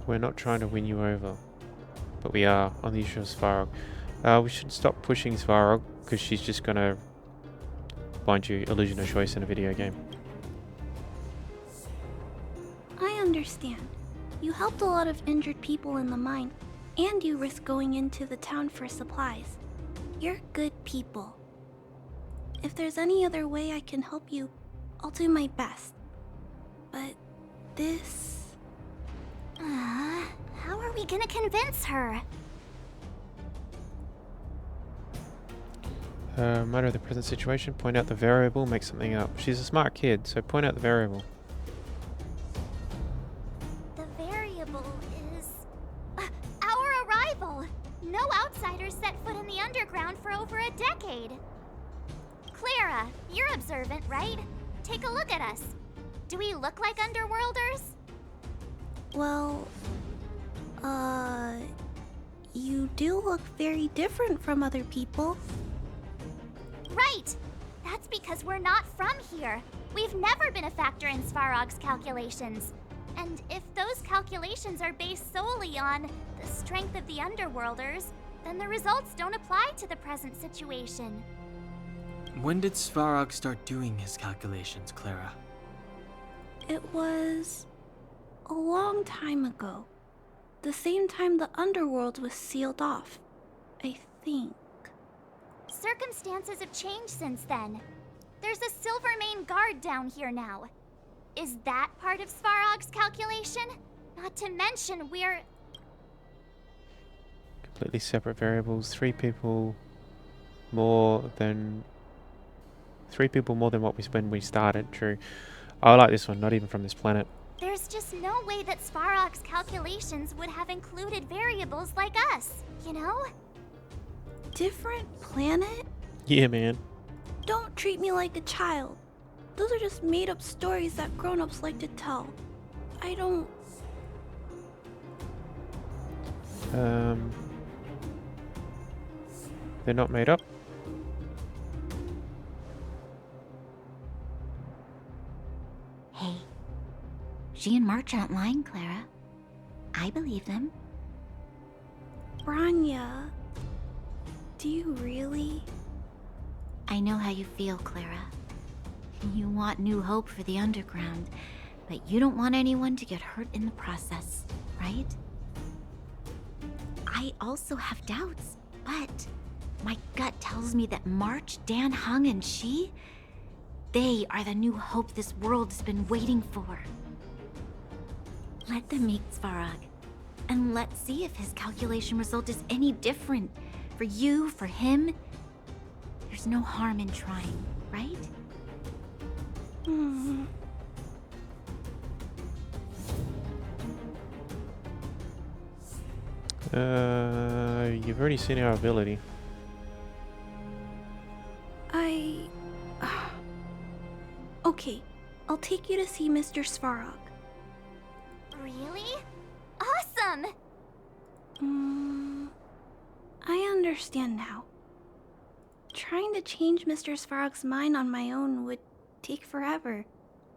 We're not trying to win you over. But we are on the issue of Svarog. We should stop pushing Svarog because she's just gonna find you illusion of choice in a video game. I understand. You helped a lot of injured people in the mine, and you risked going into the town for supplies. You're good people. If there's any other way I can help you, I'll do my best. But this... How are we gonna convince her? Matter of the present situation, point out the variable, make something up. She's a smart kid, so point out the variable. The variable is... our arrival! No outsiders set foot in the underground for over a decade. Clara, you're observant, right? Take a look at us. Do we look like underworlders? Well... You do look very different from other people. Right! That's because we're not from here. We've never been a factor in Svarog's calculations. And if those calculations are based solely on the strength of the Underworlders, then the results don't apply to the present situation. When did Svarog start doing his calculations, Clara? It was... a long time ago. The same time the Underworld was sealed off, I think. Circumstances have changed since then. There's a Silvermane guard down here now. Is that part of Svarog's calculation? Not to mention we're... Completely separate variables. 3 people more than what we when we started. True. I like this one. Not even from this planet. There's just no way that Svarog's calculations would have included variables like us, you know? Different planet? Yeah, man. Don't treat me like a child. Those are just made-up stories that grown-ups like to tell. I don't... They're not made up. Hey, she and March aren't lying, Clara. I believe them. Branya, do you really? I know how you feel, Clara. You want new hope for the underground, but you don't want anyone to get hurt in the process, right? I also have doubts, but my gut tells me that March, Dan Hung, and she... They are the new hope this world's been waiting for. Let them meet Svarog, and let's see if his calculation result is any different. For you, for him. There's no harm in trying, right? You've already seen our ability. Okay, I'll take you to see Mr. Svarog. Really? Awesome! I understand now. Trying to change Mr. Svarog's mind on my own would take forever.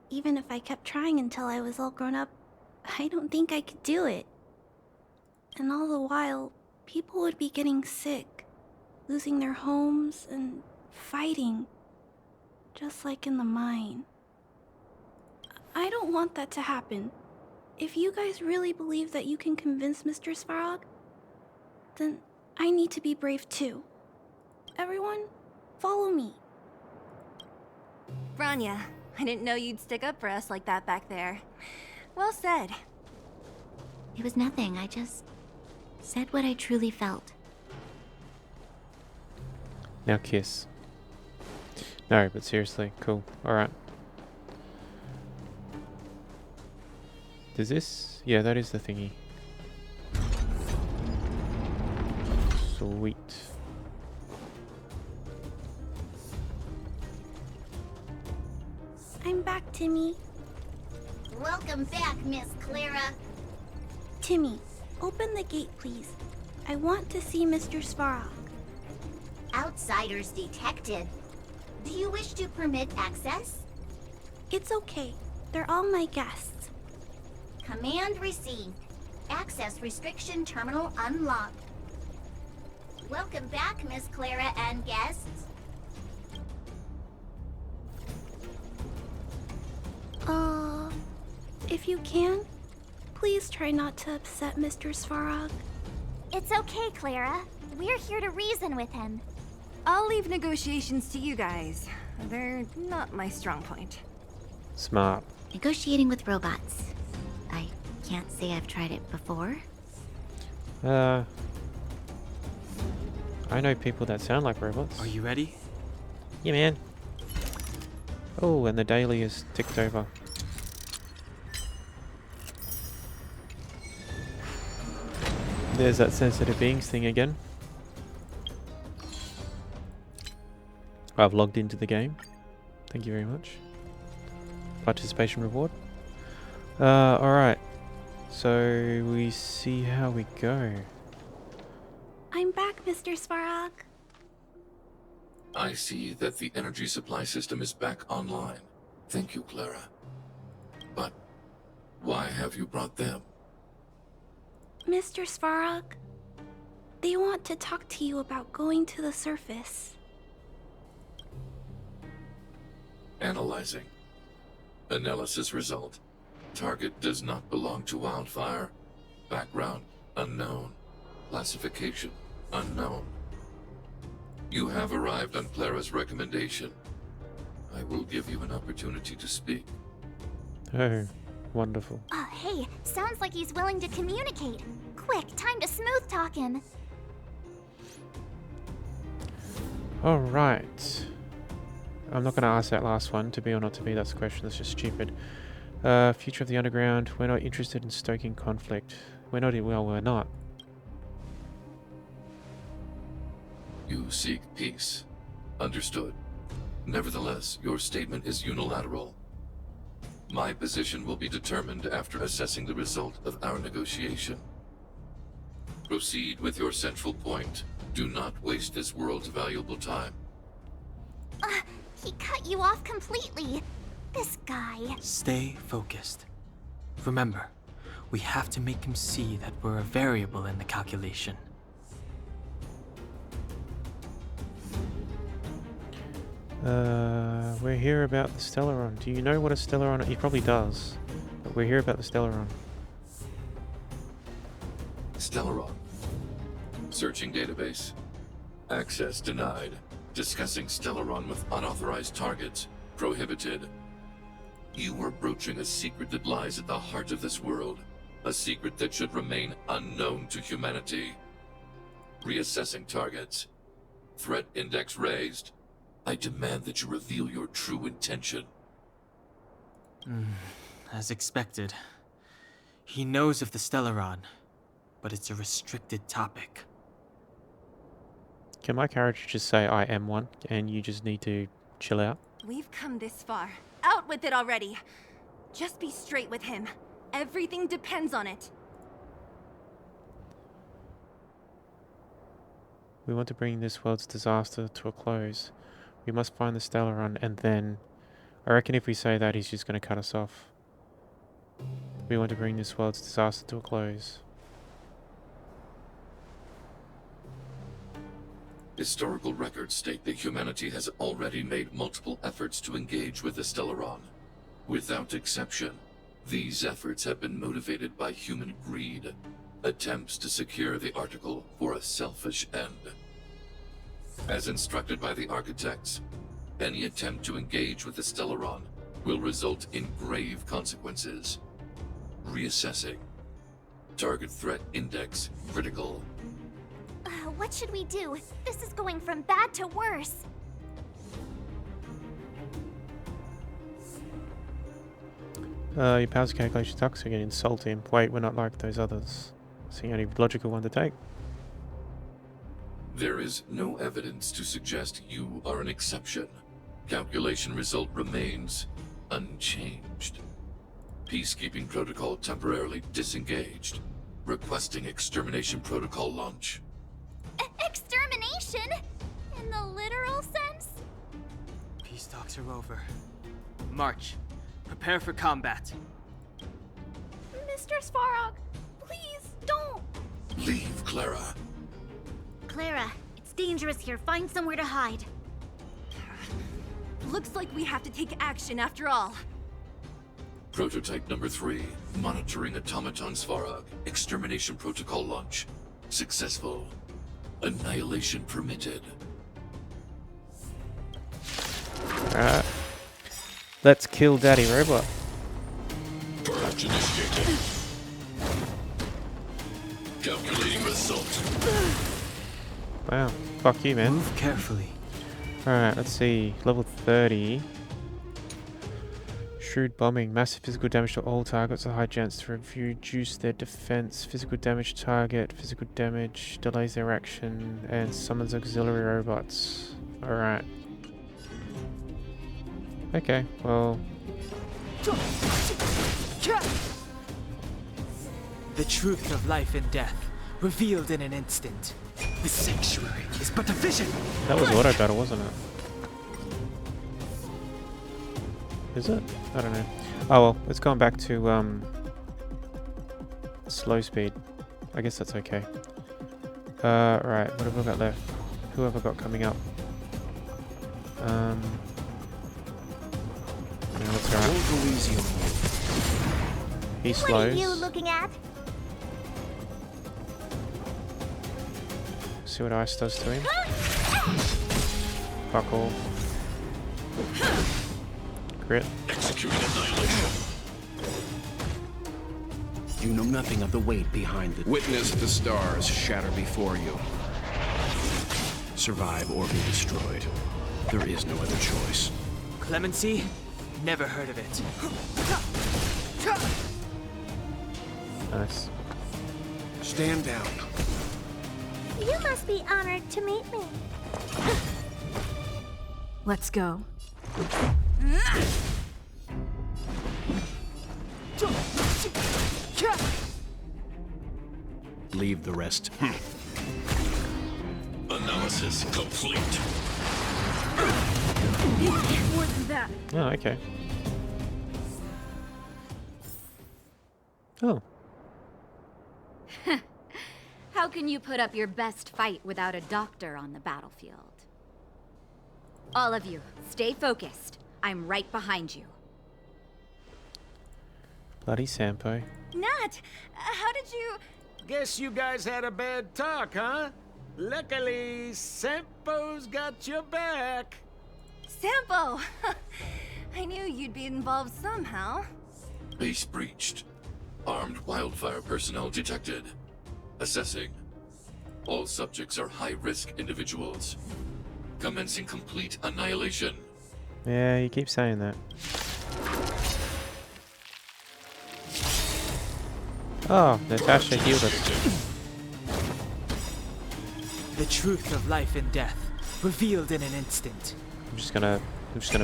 Even if I kept trying until I was all grown up, I don't think I could do it. And all the while, people would be getting sick, losing their homes, and fighting. Just like in the mine. I don't want that to happen. If you guys really believe that you can convince Mr. Svarog, then I need to be brave too. Everyone, follow me. Rania, I didn't know you'd stick up for us like that back there. Well said. It was nothing, I just said what I truly felt. Now kiss. No, but seriously, cool. Alright. Does this? Yeah, that is the thingy. Sweet. I'm back, Timmy. Welcome back, Miss Clara. Timmy, open the gate, please. I want to see Mr. Svarog. Outsiders detected. Do you wish to permit access? It's okay. They're all my guests. Command received. Access restriction terminal unlocked. Welcome back, Miss Clara and guests. If you can, please try not to upset Mr. Svarog. It's okay, Clara. We're here to reason with him. I'll leave negotiations to you guys. They're not my strong point. Smart. Negotiating with robots. I can't say I've tried it before. I know people that sound like robots. Are you ready? Yeah, man. Oh, and the daily is ticked over. There's that sensitive beings thing again. I've logged into the game. Thank you very much. Participation reward. Alright. So we see how we go. I'm back, Mr. Svarog. I see that the energy supply system is back online. Thank you, Clara. But why have you brought them? Mr. Svarog, they want to talk to you about going to the surface. Analyzing. Analysis result. Target does not belong to Wildfire. Background unknown. Classification unknown. You have arrived on Clara's recommendation. I will give you an opportunity to speak. Oh, wonderful. Oh, hey, sounds like he's willing to communicate. Quick, time to smooth talk him. Alright. I'm not going to ask that last one, to be or not to be. That's a question that's just stupid. Future of the Underground. We're not interested in stoking conflict. We're not. Well, we're not. You seek peace. Understood. Nevertheless, your statement is unilateral. My position will be determined after assessing the result of our negotiation. Proceed with your central point. Do not waste this world's valuable time. He cut you off completely. This guy. Stay focused. Remember, we have to make him see that we're a variable in the calculation. We're here about the Stellaron. Do you know what a Stellaron is? He probably does. But we're here about the Stellaron. Stellaron. Searching database. Access denied. Discussing Stellaron with unauthorized targets. prohibited. You are broaching a secret that lies at the heart of this world. A secret that should remain unknown to humanity. Reassessing targets. Threat index raised. I demand that you reveal your true intention. As expected. He knows of the Stellaron, but it's a restricted topic. Can my character just say I am one, and you just need to chill out? We've come this far. Out with it already. Just be straight with him. Everything depends on it. We want to bring this world's disaster to a close. We must find the Stellaron, and then... I reckon if we say that, he's just going to cut us off. We want to bring this world's disaster to a close. Historical records state that humanity has already made multiple efforts to engage with the Stellaron. Without exception, these efforts have been motivated by human greed, attempts to secure the article for a selfish end. As instructed by the architects, any attempt to engage with the Stellaron will result in grave consequences. Reassessing. Target threat index critical. What should we do? This is going from bad to worse. Your powers calculation sucks again. Insult him. Wait, we're not like those others. It's the only logical one to take. There is no evidence to suggest you are an exception. Calculation result remains unchanged. Peacekeeping protocol temporarily disengaged. Requesting extermination protocol launch. Extermination? In the literal sense? Peace talks are over. March. Prepare for combat. Mr. Svarog, please don't. Leave, Clara. Clara, it's dangerous here. Find somewhere to hide. Looks like we have to take action after all. Prototype number 3. Monitoring automaton Svarog. Extermination protocol launch. Successful. Annihilation permitted. Alright. Let's kill Daddy Robot. Purge initiated. Calculating result. Wow. Fuck you, man. Move carefully. Alright, let's see. Level 30. Shrewd bombing. Massive physical damage to all targets. A high chance to reduce their defense. Physical damage target. Physical damage. Delays their action. And summons auxiliary robots. Alright. Okay, well... The truth of life and death, revealed in an instant. The sanctuary is but a vision. That was auto battle, wasn't it? Is it? I don't know. Oh well, it's gone back to slow speed. I guess that's okay. Right, what have I got left? Who have I got coming up? Yeah, let's go. He slows. What are you looking at? See what ice does to him. Fuck all. Crit. Executing annihilation. You know nothing of the weight behind the... Witness the stars shatter before you. Survive or be destroyed. There is no other choice. Clemency? Never heard of it. Nice. Stand down. You must be honored to meet me. Let's go. Leave the rest. Analysis complete. More than that. Oh, okay. Oh. How can you put up your best fight without a doctor on the battlefield? All of you, stay focused. I'm right behind you. Bloody Sampo. Nat, how did you... Guess you guys had a bad talk, huh? Luckily, Sampo's got your back. Sampo! I knew you'd be involved somehow. Base breached. Armed wildfire personnel detected. Assessing. All subjects are high-risk individuals. Commencing complete annihilation. Yeah, you keep saying that. Oh, Natasha healed us. The truth of life and death, revealed in an instant. I'm just gonna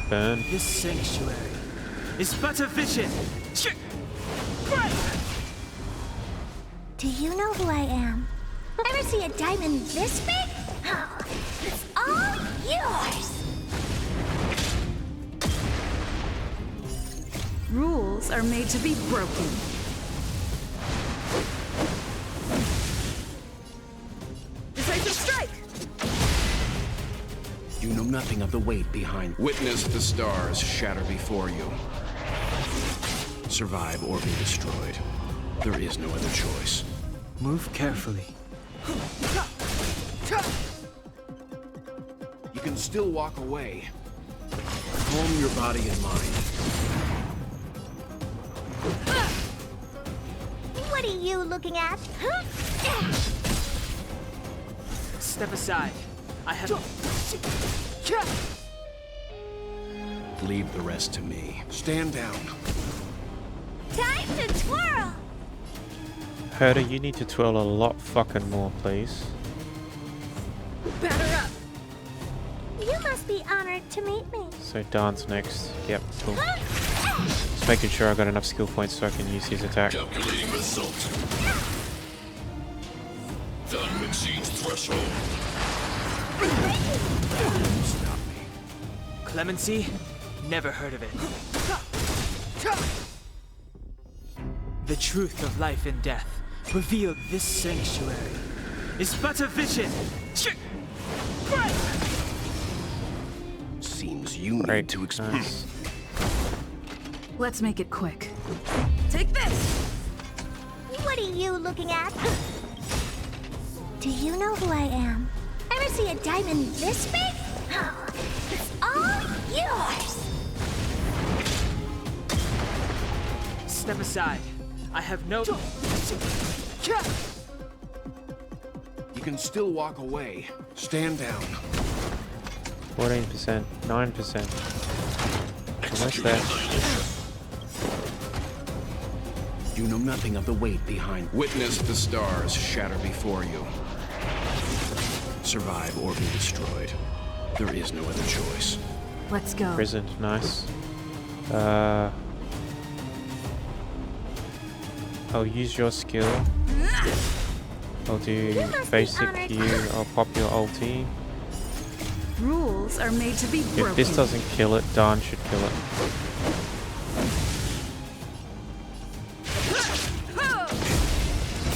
burn. This sanctuary is but a vision. Do you know who I am? Ever see a diamond this big? Oh, it's all yours! Rules are made to be broken. Decisive strike! You know nothing of the weight behind. Witness the stars shatter before you. Survive or be destroyed. There is no other choice. Move carefully. You can still walk away. Calm your body and mind. What are you looking at? Step aside. I have... Leave the rest to me. Stand down. Time to twirl! Herder, you need to twirl a lot fucking more, please. Batter up! You must be honored to meet me. So dance next. Yep, cool. Just making sure I got enough skill points so I can use his attack. Calculating result. Done exceeds threshold. Stop me. Clemency? Never heard of it. The truth of life and death, revealed. This sanctuary is but a vision. Seems you need to explain. Let's make it quick. Take this! What are you looking at? Do you know who I am? Ever see a diamond this big? Oh, it's all yours! Step aside. I have no... You can still walk away. Stand down. 14%, 9%. Almost there. You know nothing of the weight behind. Witness the stars shatter before you. Survive or be destroyed. There is no other choice. Let's go. Prisoned, nice. I'll use your skill. I'll do basic you. I'll pop your ulti. Rules are made to be broken. If this doesn't kill it, Dan should kill it.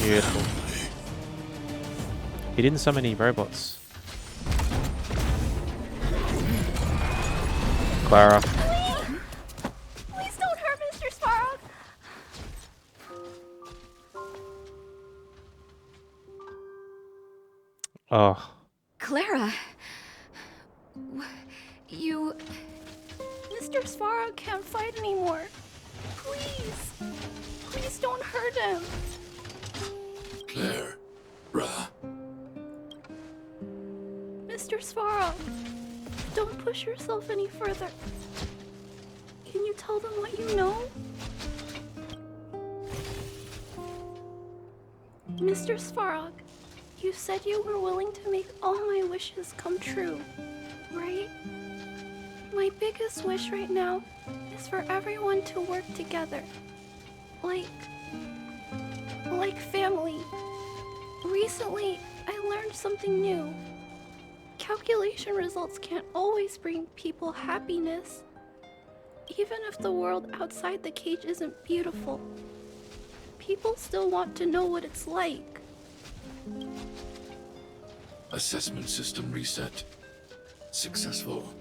Beautiful. He didn't summon any robots. Clara. Please don't hurt Mr. Svarog! Oh. Clara. You... Mr. Svarog can't fight anymore. Please. Please don't hurt him. Claire. Ra. Mr. Svarog, don't push yourself any further. Can you tell them what you know? Mr. Svarog, you said you were willing to make all my wishes come true, right? My biggest wish right now is for everyone to work together. Like family. Recently, I learned something new. Calculation results can't always bring people happiness. Even if the world outside the cage isn't beautiful, people still want to know what it's like. Assessment system reset. Successful.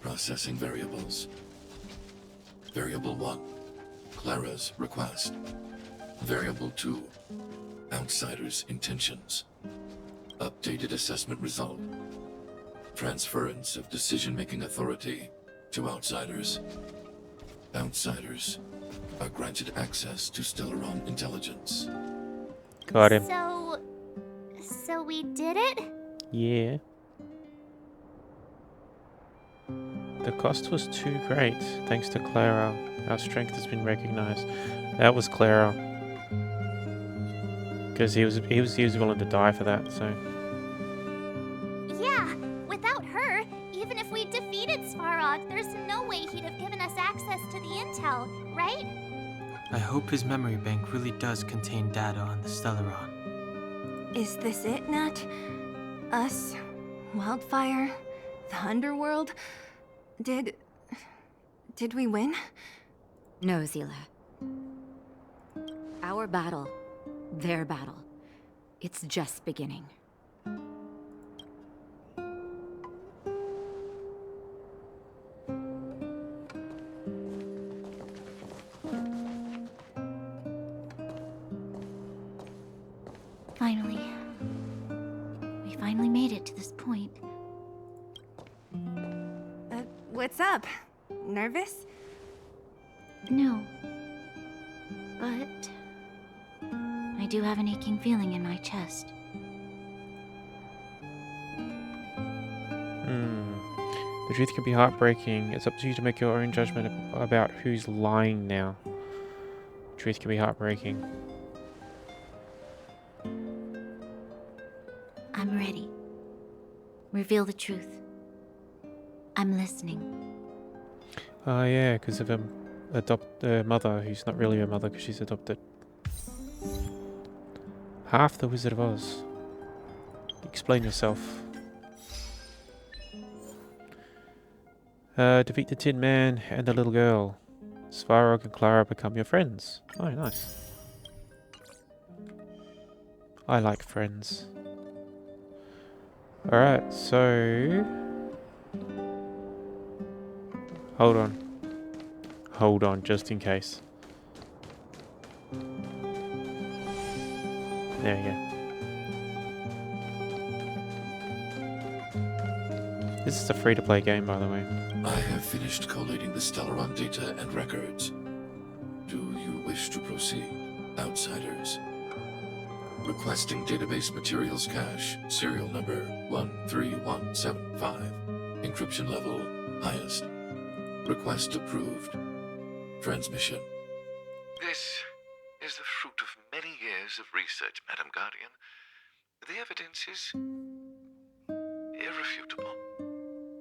Processing variables. Variable 1. Clara's request. Variable 2. Outsider's intentions. Updated assessment result. Transference of decision-making authority To outsiders. Outsiders are granted access to Stellaron intelligence. Got him. So we did it? Yeah. The cost was too great, thanks to Clara. Our strength has been recognized. That was Clara. Because he was willing to die for that, so. Yeah, without her, even if we defeated Svarog, there's no way he'd have given us access to the intel, right? I hope his memory bank really does contain data on the Stellaron. Is this it, Nat? Us? Wildfire? The underworld? Did we win? No, Zila. Our battle, their battle, it's just beginning. Finally. We finally made it to this point. What's up? Nervous? No. But I do have an aching feeling in my chest. The truth can be heartbreaking. It's up to you to make your own judgment about who's lying now. Truth can be heartbreaking. I'm ready. Reveal the truth. I'm listening. Oh yeah, because of a mother who's not really her mother because she's adopted. Half the Wizard of Oz. Explain yourself. Defeat the Tin Man and the little girl. Svarog and Clara become your friends. Oh, nice. I like friends. Alright, so... Hold on. Hold on, just in case. There we go. This is a free-to-play game, by the way. I have finished collating the Stellaron data and records. Do you wish to proceed, outsiders? Requesting database materials cache, serial number 13175. Encryption level highest. Request approved. Transmission. This is the fruit of many years of research, Madam Guardian. The evidence is irrefutable.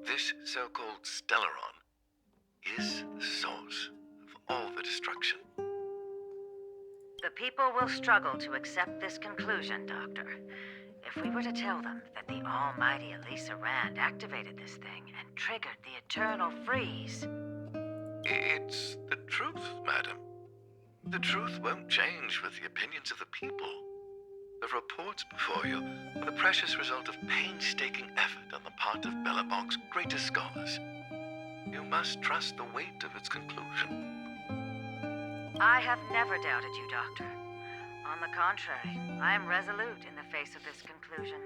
This so-called Stellaron is the source of all the destruction. The people will struggle to accept this conclusion, Doctor. If we were to tell them that the almighty Elisa Rand activated this thing and triggered the eternal freeze... It's the truth, madam. The truth won't change with the opinions of the people. The reports before you are the precious result of painstaking effort on the part of MAILBOX's greatest scholars. You must trust the weight of its conclusion. I have never doubted you, Doctor. On the contrary, I am resolute in the face of this conclusion.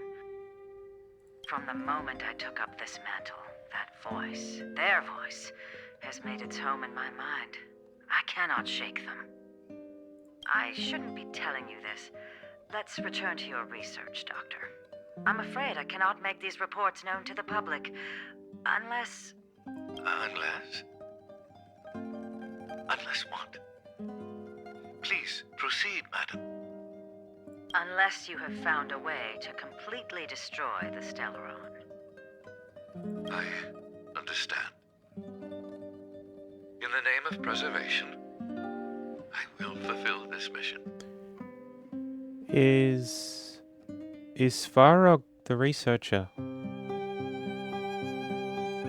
From the moment I took up this mantle, that voice, their voice, has made its home in my mind. I cannot shake them. I shouldn't be telling you this. Let's return to your research, Doctor. I'm afraid I cannot make these reports known to the public, unless... Unless? Unless what? Please, proceed, madam. Unless you have found a way to completely destroy the Stellaron. I understand. In the name of preservation, I will fulfill this mission. Is Svarog the researcher?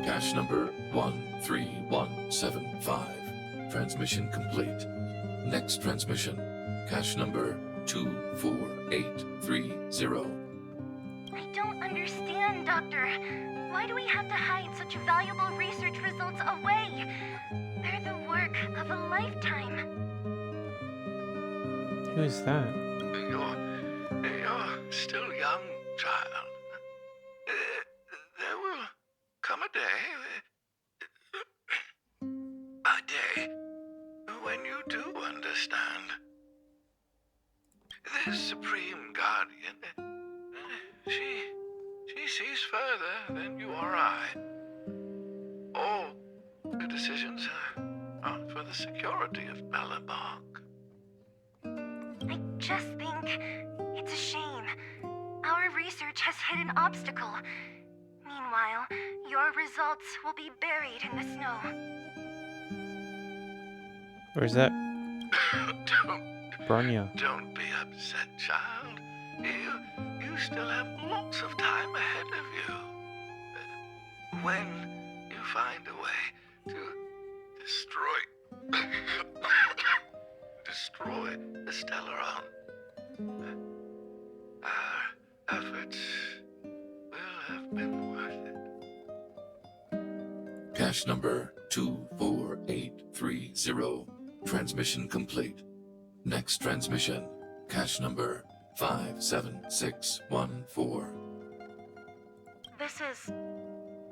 Cache number 13175. Transmission complete. Next transmission. Cache number 24830. I don't understand, Doctor. Why do we have to hide such valuable research results away? They're the work of a lifetime. Who is that? You're still young, child. There will come a day sees further than you or I. All the decisions are for the security of MAILBOX. I just think it's a shame. Our research has hit an obstacle. Meanwhile, your results will be buried in the snow. Or is that Bronya? Don't be upset, child. You still have lots of time ahead of you. When you find a way to destroy the Stellaron, our efforts will have been worth it. Cache number 24830. Transmission complete. Next transmission. Cache number 57614.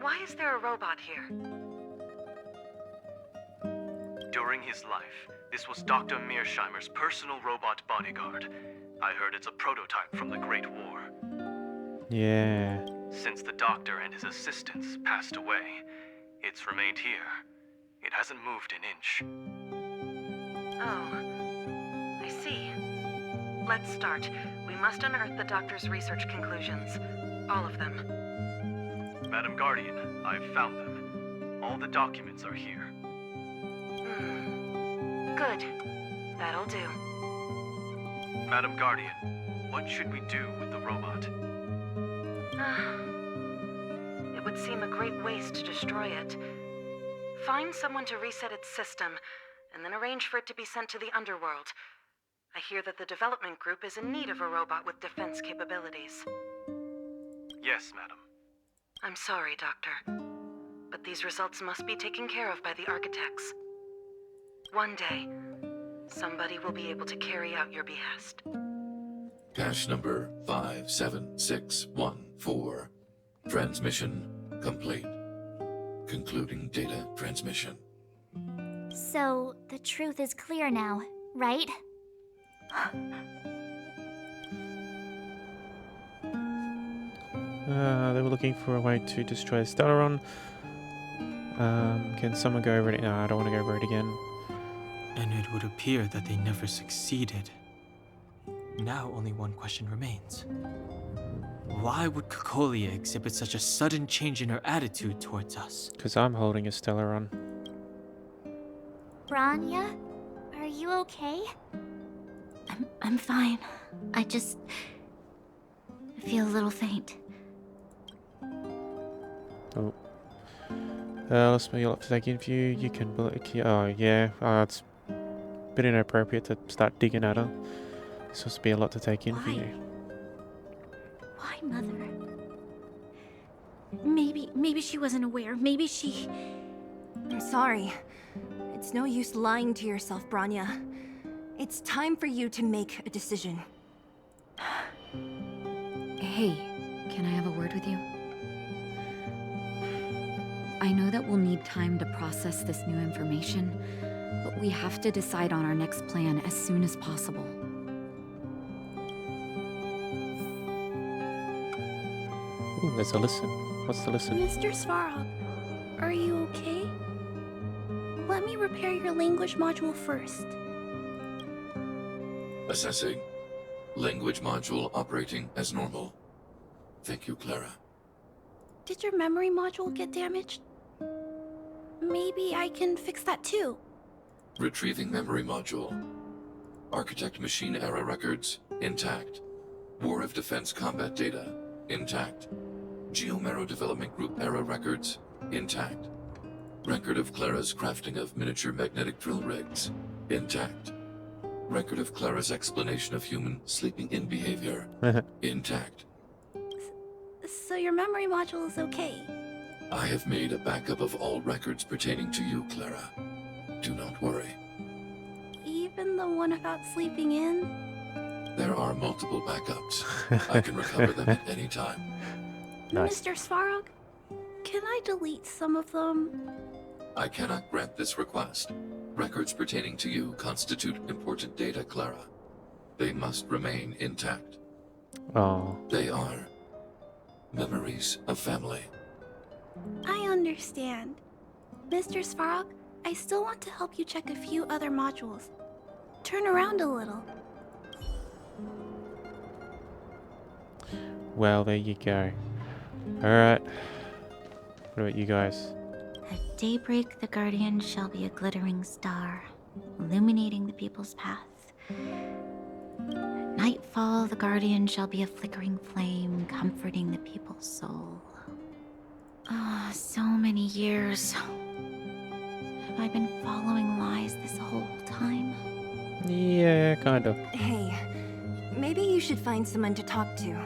Why is there a robot here? During his life, this was Dr. Mearsheimer's personal robot bodyguard. I heard it's a prototype from the Great War. Yeah. Since the doctor and his assistants passed away, it's remained here. It hasn't moved an inch. Oh, I see. Let's start. We must unearth the doctor's research conclusions. All of them. Madam Guardian, I've found them. All the documents are here. Good. That'll do. Madam Guardian, what should we do with the robot? It would seem a great waste to destroy it. Find someone to reset its system, and then arrange for it to be sent to the underworld. I hear that the development group is in need of a robot with defense capabilities. Yes, madam. I'm sorry, Doctor, but these results must be taken care of by the architects. One day, somebody will be able to carry out your behest. Cache number 57614. Transmission complete. Concluding data transmission. So, the truth is clear now, right? They were looking for a way to destroy Stellaron. Can someone go over it? No, I don't want to go over it again. And it would appear that they never succeeded. Now only one question remains. Why would Cocolia exhibit such a sudden change in her attitude towards us? Because I'm holding a Stellaron. Bronya, are you okay? I'm fine. I feel a little faint. Oh. Let's you'll have to take in view. You can oh yeah. It's a bit inappropriate to start digging at her. This must be a lot to take in for you. Why, Mother? Maybe she wasn't aware. Maybe she... I'm sorry. It's no use lying to yourself, Bronya. It's time for you to make a decision. Hey, can I have a word with you? I know that we'll need time to process this new information, but we have to decide on our next plan as soon as possible. Ooh, there's a listen. What's the listen? Mr. Svarog, are you okay? Let me repair your language module first. Assessing. Language module operating as normal. Thank you, Clara. Did your memory module get damaged? Maybe I can fix that too. Retrieving memory module. Architect machine error records, intact. War of Defense combat data, intact. Geomero Development Group error records, intact. Record of Clara's crafting of miniature magnetic drill rigs, intact. Record of Clara's explanation of human sleeping in behavior, intact. So your memory module is okay? I have made a backup of all records pertaining to you, Clara. Do not worry. Even the one about sleeping in? There are multiple backups. I can recover them at any time. Nice. Mr. Svarog, can I delete some of them? I cannot grant this request. Records pertaining to you constitute important data, Clara. They must remain intact. Oh. They are memories of family. I understand. Mr. Svarog, I still want to help you check a few other modules. Turn around a little. Well, there you go. Alright. What about you guys? At daybreak, the Guardian shall be a glittering star, illuminating the people's path. At nightfall, the Guardian shall be a flickering flame, comforting the people's soul. Ah, so many years. Have I been following lies this whole time? Yeah, kind of. Hey, maybe you should find someone to talk to.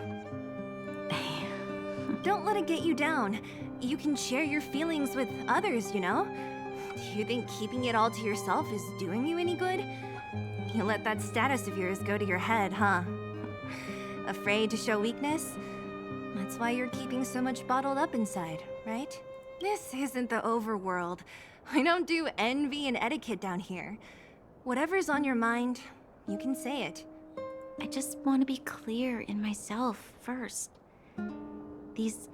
Don't let it get you down. You can share your feelings with others, you know? Do you think keeping it all to yourself is doing you any good? You let that status of yours go to your head, huh? Afraid to show weakness? That's why you're keeping so much bottled up inside, right? This isn't the overworld. I don't do envy and etiquette down here. Whatever's on your mind, you can say it. I just want to be clear in myself first. These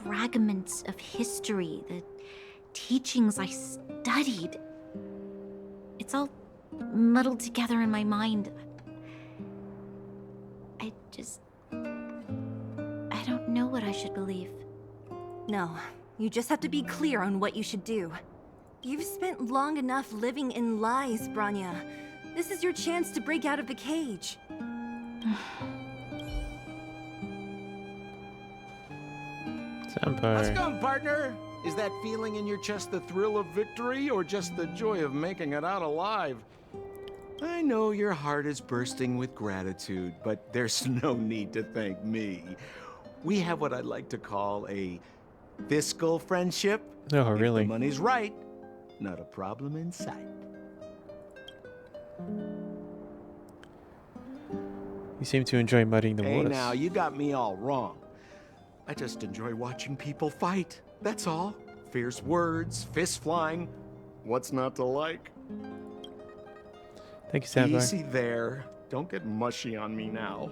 fragments of history, the teachings I studied, it's all muddled together in my mind. I don't know what I should believe. No, you just have to be clear on what you should do. You've spent long enough living in lies, Branya. This is your chance to break out of the cage. How's it going, partner? Is that feeling in your chest the thrill of victory, or just the joy of making it out alive? I know your heart is bursting with gratitude, but there's no need to thank me. We have what I'd like to call a fiscal friendship. Oh, really? If the money's right, not a problem in sight. You seem to enjoy muddying the Hey, waters. now, you got me all wrong. I just enjoy watching people fight, that's all. Fierce words, fists flying. What's not to like? Thank you, Sambo. Easy there. Don't get mushy on me now.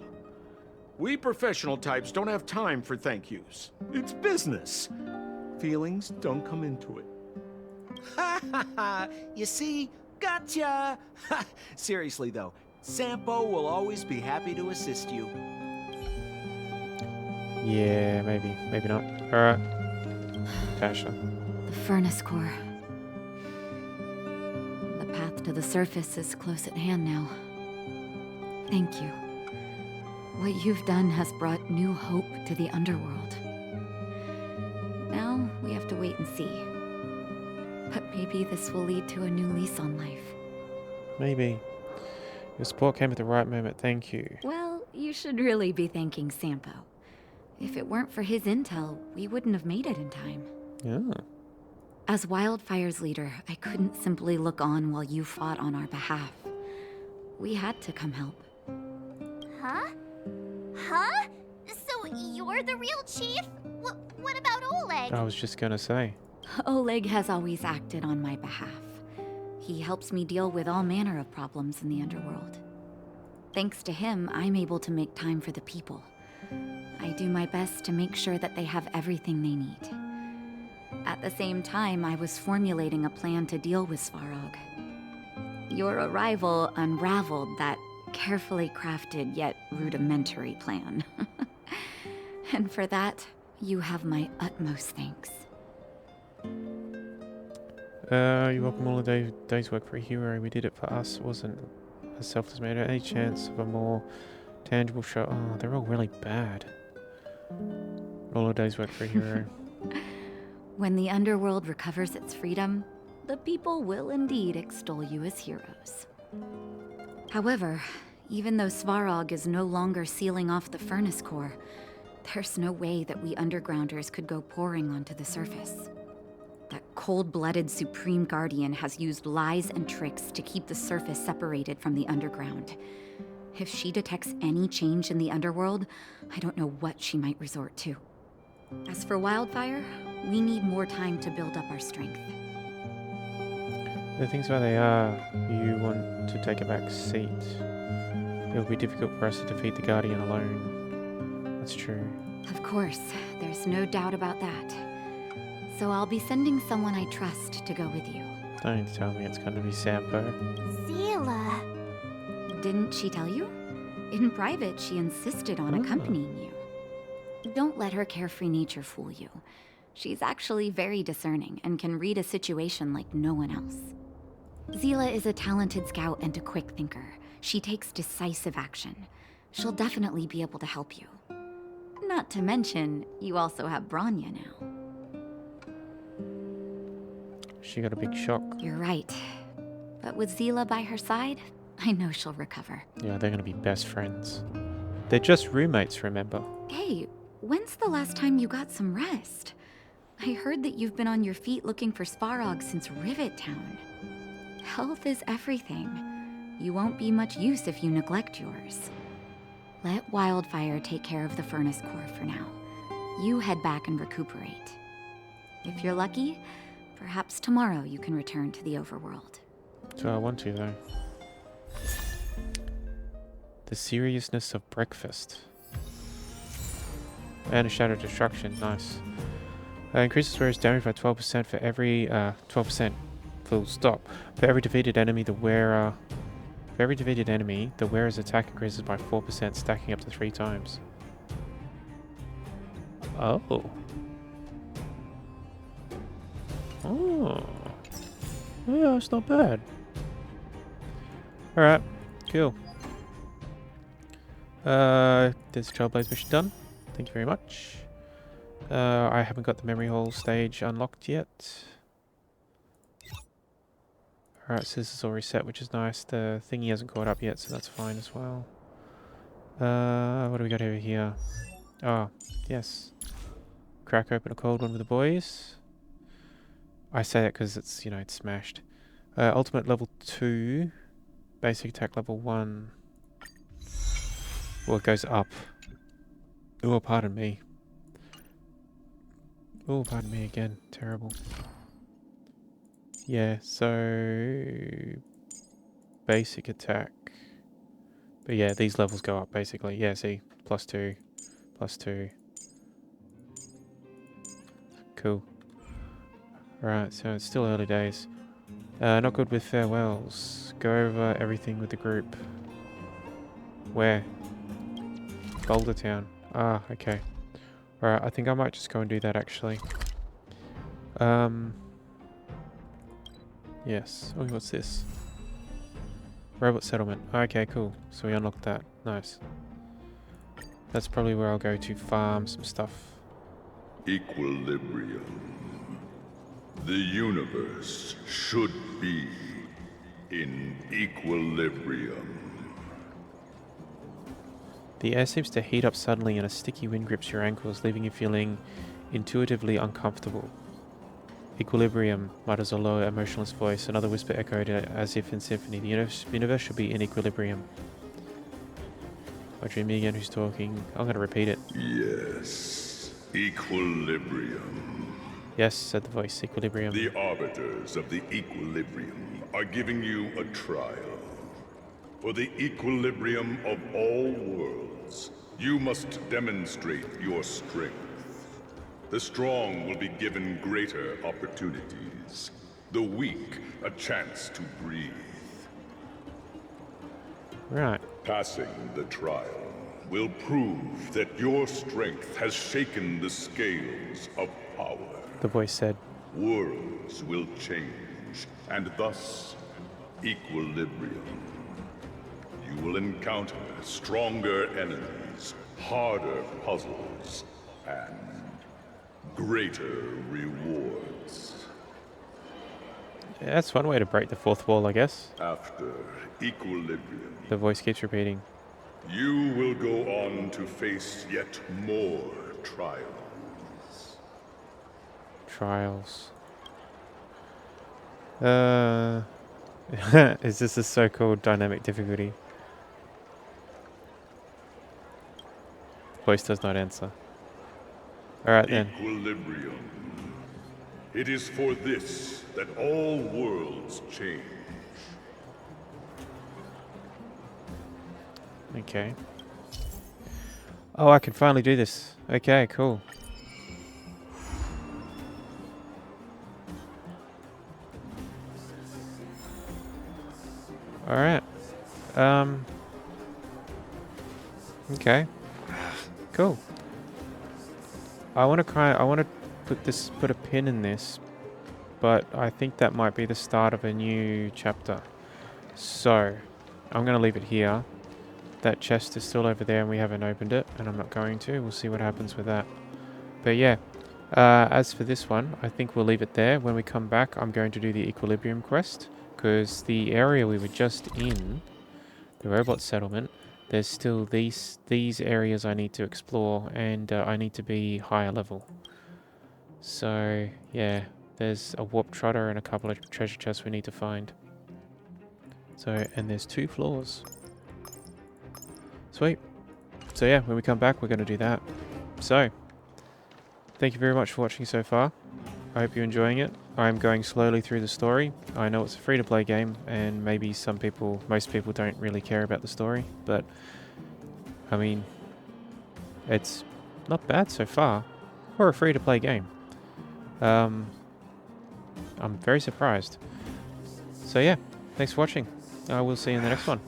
We professional types don't have time for thank yous. It's business. Feelings don't come into it. Ha ha ha! You see? Gotcha! Seriously though, Sampo will always be happy to assist you. Yeah, maybe. Maybe not. Alright. Tasha. The furnace core. The path to the surface is close at hand now. Thank you. What you've done has brought new hope to the underworld. Now, we have to wait and see. But maybe this will lead to a new lease on life. Maybe. Your support came at the right moment, thank you. Well, you should really be thanking Sampo. If it weren't for his intel, we wouldn't have made it in time. Yeah. As Wildfire's leader, I couldn't simply look on while you fought on our behalf. We had to come help. Huh? Huh? So you're the real chief? What about Oleg? I was just gonna say. Oleg has always acted on my behalf. He helps me deal with all manner of problems in the underworld. Thanks to him, I'm able to make time for the people. I do my best to make sure that they have everything they need. At the same time, I was formulating a plan to deal with Svarog. Your arrival unraveled that carefully crafted yet rudimentary plan. And for that, you have my utmost thanks. You're welcome. All a day's work for a hero. We did it for us. It wasn't a selfless matter. Any chance of a more tangible show? Oh, they're all really bad. All a day's work for a hero. When the underworld recovers its freedom, the people will indeed extol you as heroes. However, even though Svarog is no longer sealing off the furnace core, there's no way that we undergrounders could go pouring onto the surface. That cold-blooded Supreme Guardian has used lies and tricks to keep the surface separated from the underground. If she detects any change in the underworld, I don't know what she might resort to. As for Wildfire, we need more time to build up our strength. The things where they are, you want to take a back seat. It will be difficult for us to defeat the Guardian alone. That's true. Of course, there's no doubt about that. So I'll be sending someone I trust to go with you. Don't tell me it's going to be Sampo. Zila. Didn't she tell you? In private, she insisted on accompanying you. Don't let her carefree nature fool you. She's actually very discerning and can read a situation like no one else. Zila is a talented scout and a quick thinker. She takes decisive action. She'll definitely be able to help you. Not to mention, you also have Branya now. She got a big shock. You're right. But with Zila by her side, I know she'll recover. Yeah, they're going to be best friends. They're just roommates, remember? Hey, when's the last time you got some rest? I heard that you've been on your feet looking for Svarog since Rivet Town. Health is everything. You won't be much use if you neglect yours. Let Wildfire take care of the furnace core for now. You head back and recuperate. If you're lucky, perhaps tomorrow you can return to the overworld. Do I want to, though? The seriousness of breakfast. And a shadow destruction, nice. Increases wearer's damage by 12% for every 12%. Full stop. For every defeated enemy, the wearer's attack increases by 4%, stacking up to 3 times. Oh. Oh. Yeah, it's not bad. Alright, cool. This Trailblaze mission done. Thank you very much. I haven't got the memory hole stage unlocked yet. Alright, so this is all reset, which is nice. The thingy hasn't caught up yet, so that's fine as well. What do we got over here? Oh, yes. Crack open a cold one with the boys. I say that because it's, you know, it's smashed. Ultimate level 2. Basic attack level 1. Well, it goes up. Oh, pardon me. Oh, pardon me again. Terrible. Yeah, so... Basic attack. But yeah, these levels go up, basically. Yeah, see? +2. +2. Cool. Alright, so it's still early days. Not good with farewells. Go over everything with the group. Where? Boulder Town. Ah, okay. Alright, I think I might just go and do that, actually. Yes. Oh, what's this? Robot settlement. Okay, cool. So we unlocked that. Nice. That's probably where I'll go to farm some stuff. Equilibrium. The universe should be in equilibrium. The air seems to heat up suddenly and a sticky wind grips your ankles, leaving you feeling intuitively uncomfortable. Equilibrium, mutters a low, emotionless voice. Another whisper echoed as if in symphony. The universe should be in equilibrium. I dream me again who's talking. I'm going to repeat it. Yes, equilibrium. Yes, said the voice, equilibrium. The arbiters of the equilibrium are giving you a trial. For the equilibrium of all worlds, you must demonstrate your strength. The strong will be given greater opportunities. The weak, a chance to breathe. Right. Passing the trial will prove that your strength has shaken the scales of power. The voice said. Worlds will change, and thus, equilibrium. You will encounter stronger enemies, harder puzzles, and greater rewards. Yeah, that's one way to break the fourth wall, I guess. After equilibrium, the voice keeps repeating. You will go on to face yet more trials. Trials. Is this a so-called dynamic difficulty? Voice does not answer. Alright then. Equilibrium. It is for this that all worlds change. Okay. Oh, I can finally do this. Okay, cool. Alright. Okay. Cool. I want to put a pin in this, but I think that might be the start of a new chapter. So, I'm going to leave it here. That chest is still over there and we haven't opened it, and I'm not going to. We'll see what happens with that. But yeah, as for this one, I think we'll leave it there. When we come back, I'm going to do the Equilibrium quest, because the area we were just in, the robot settlement, there's still these areas I need to explore, and I need to be higher level. So yeah, there's a warp trotter and a couple of treasure chests we need to find. So, and there's 2 floors. Sweet. So yeah, when we come back, we're going to do that. So, thank you very much for watching so far. I hope you're enjoying it. I'm going slowly through the story. I know it's a free-to-play game, and maybe most people don't really care about the story, but I mean, it's not bad so far for a free-to-play game. I'm very surprised. So yeah, thanks for watching. I will see you in the next one.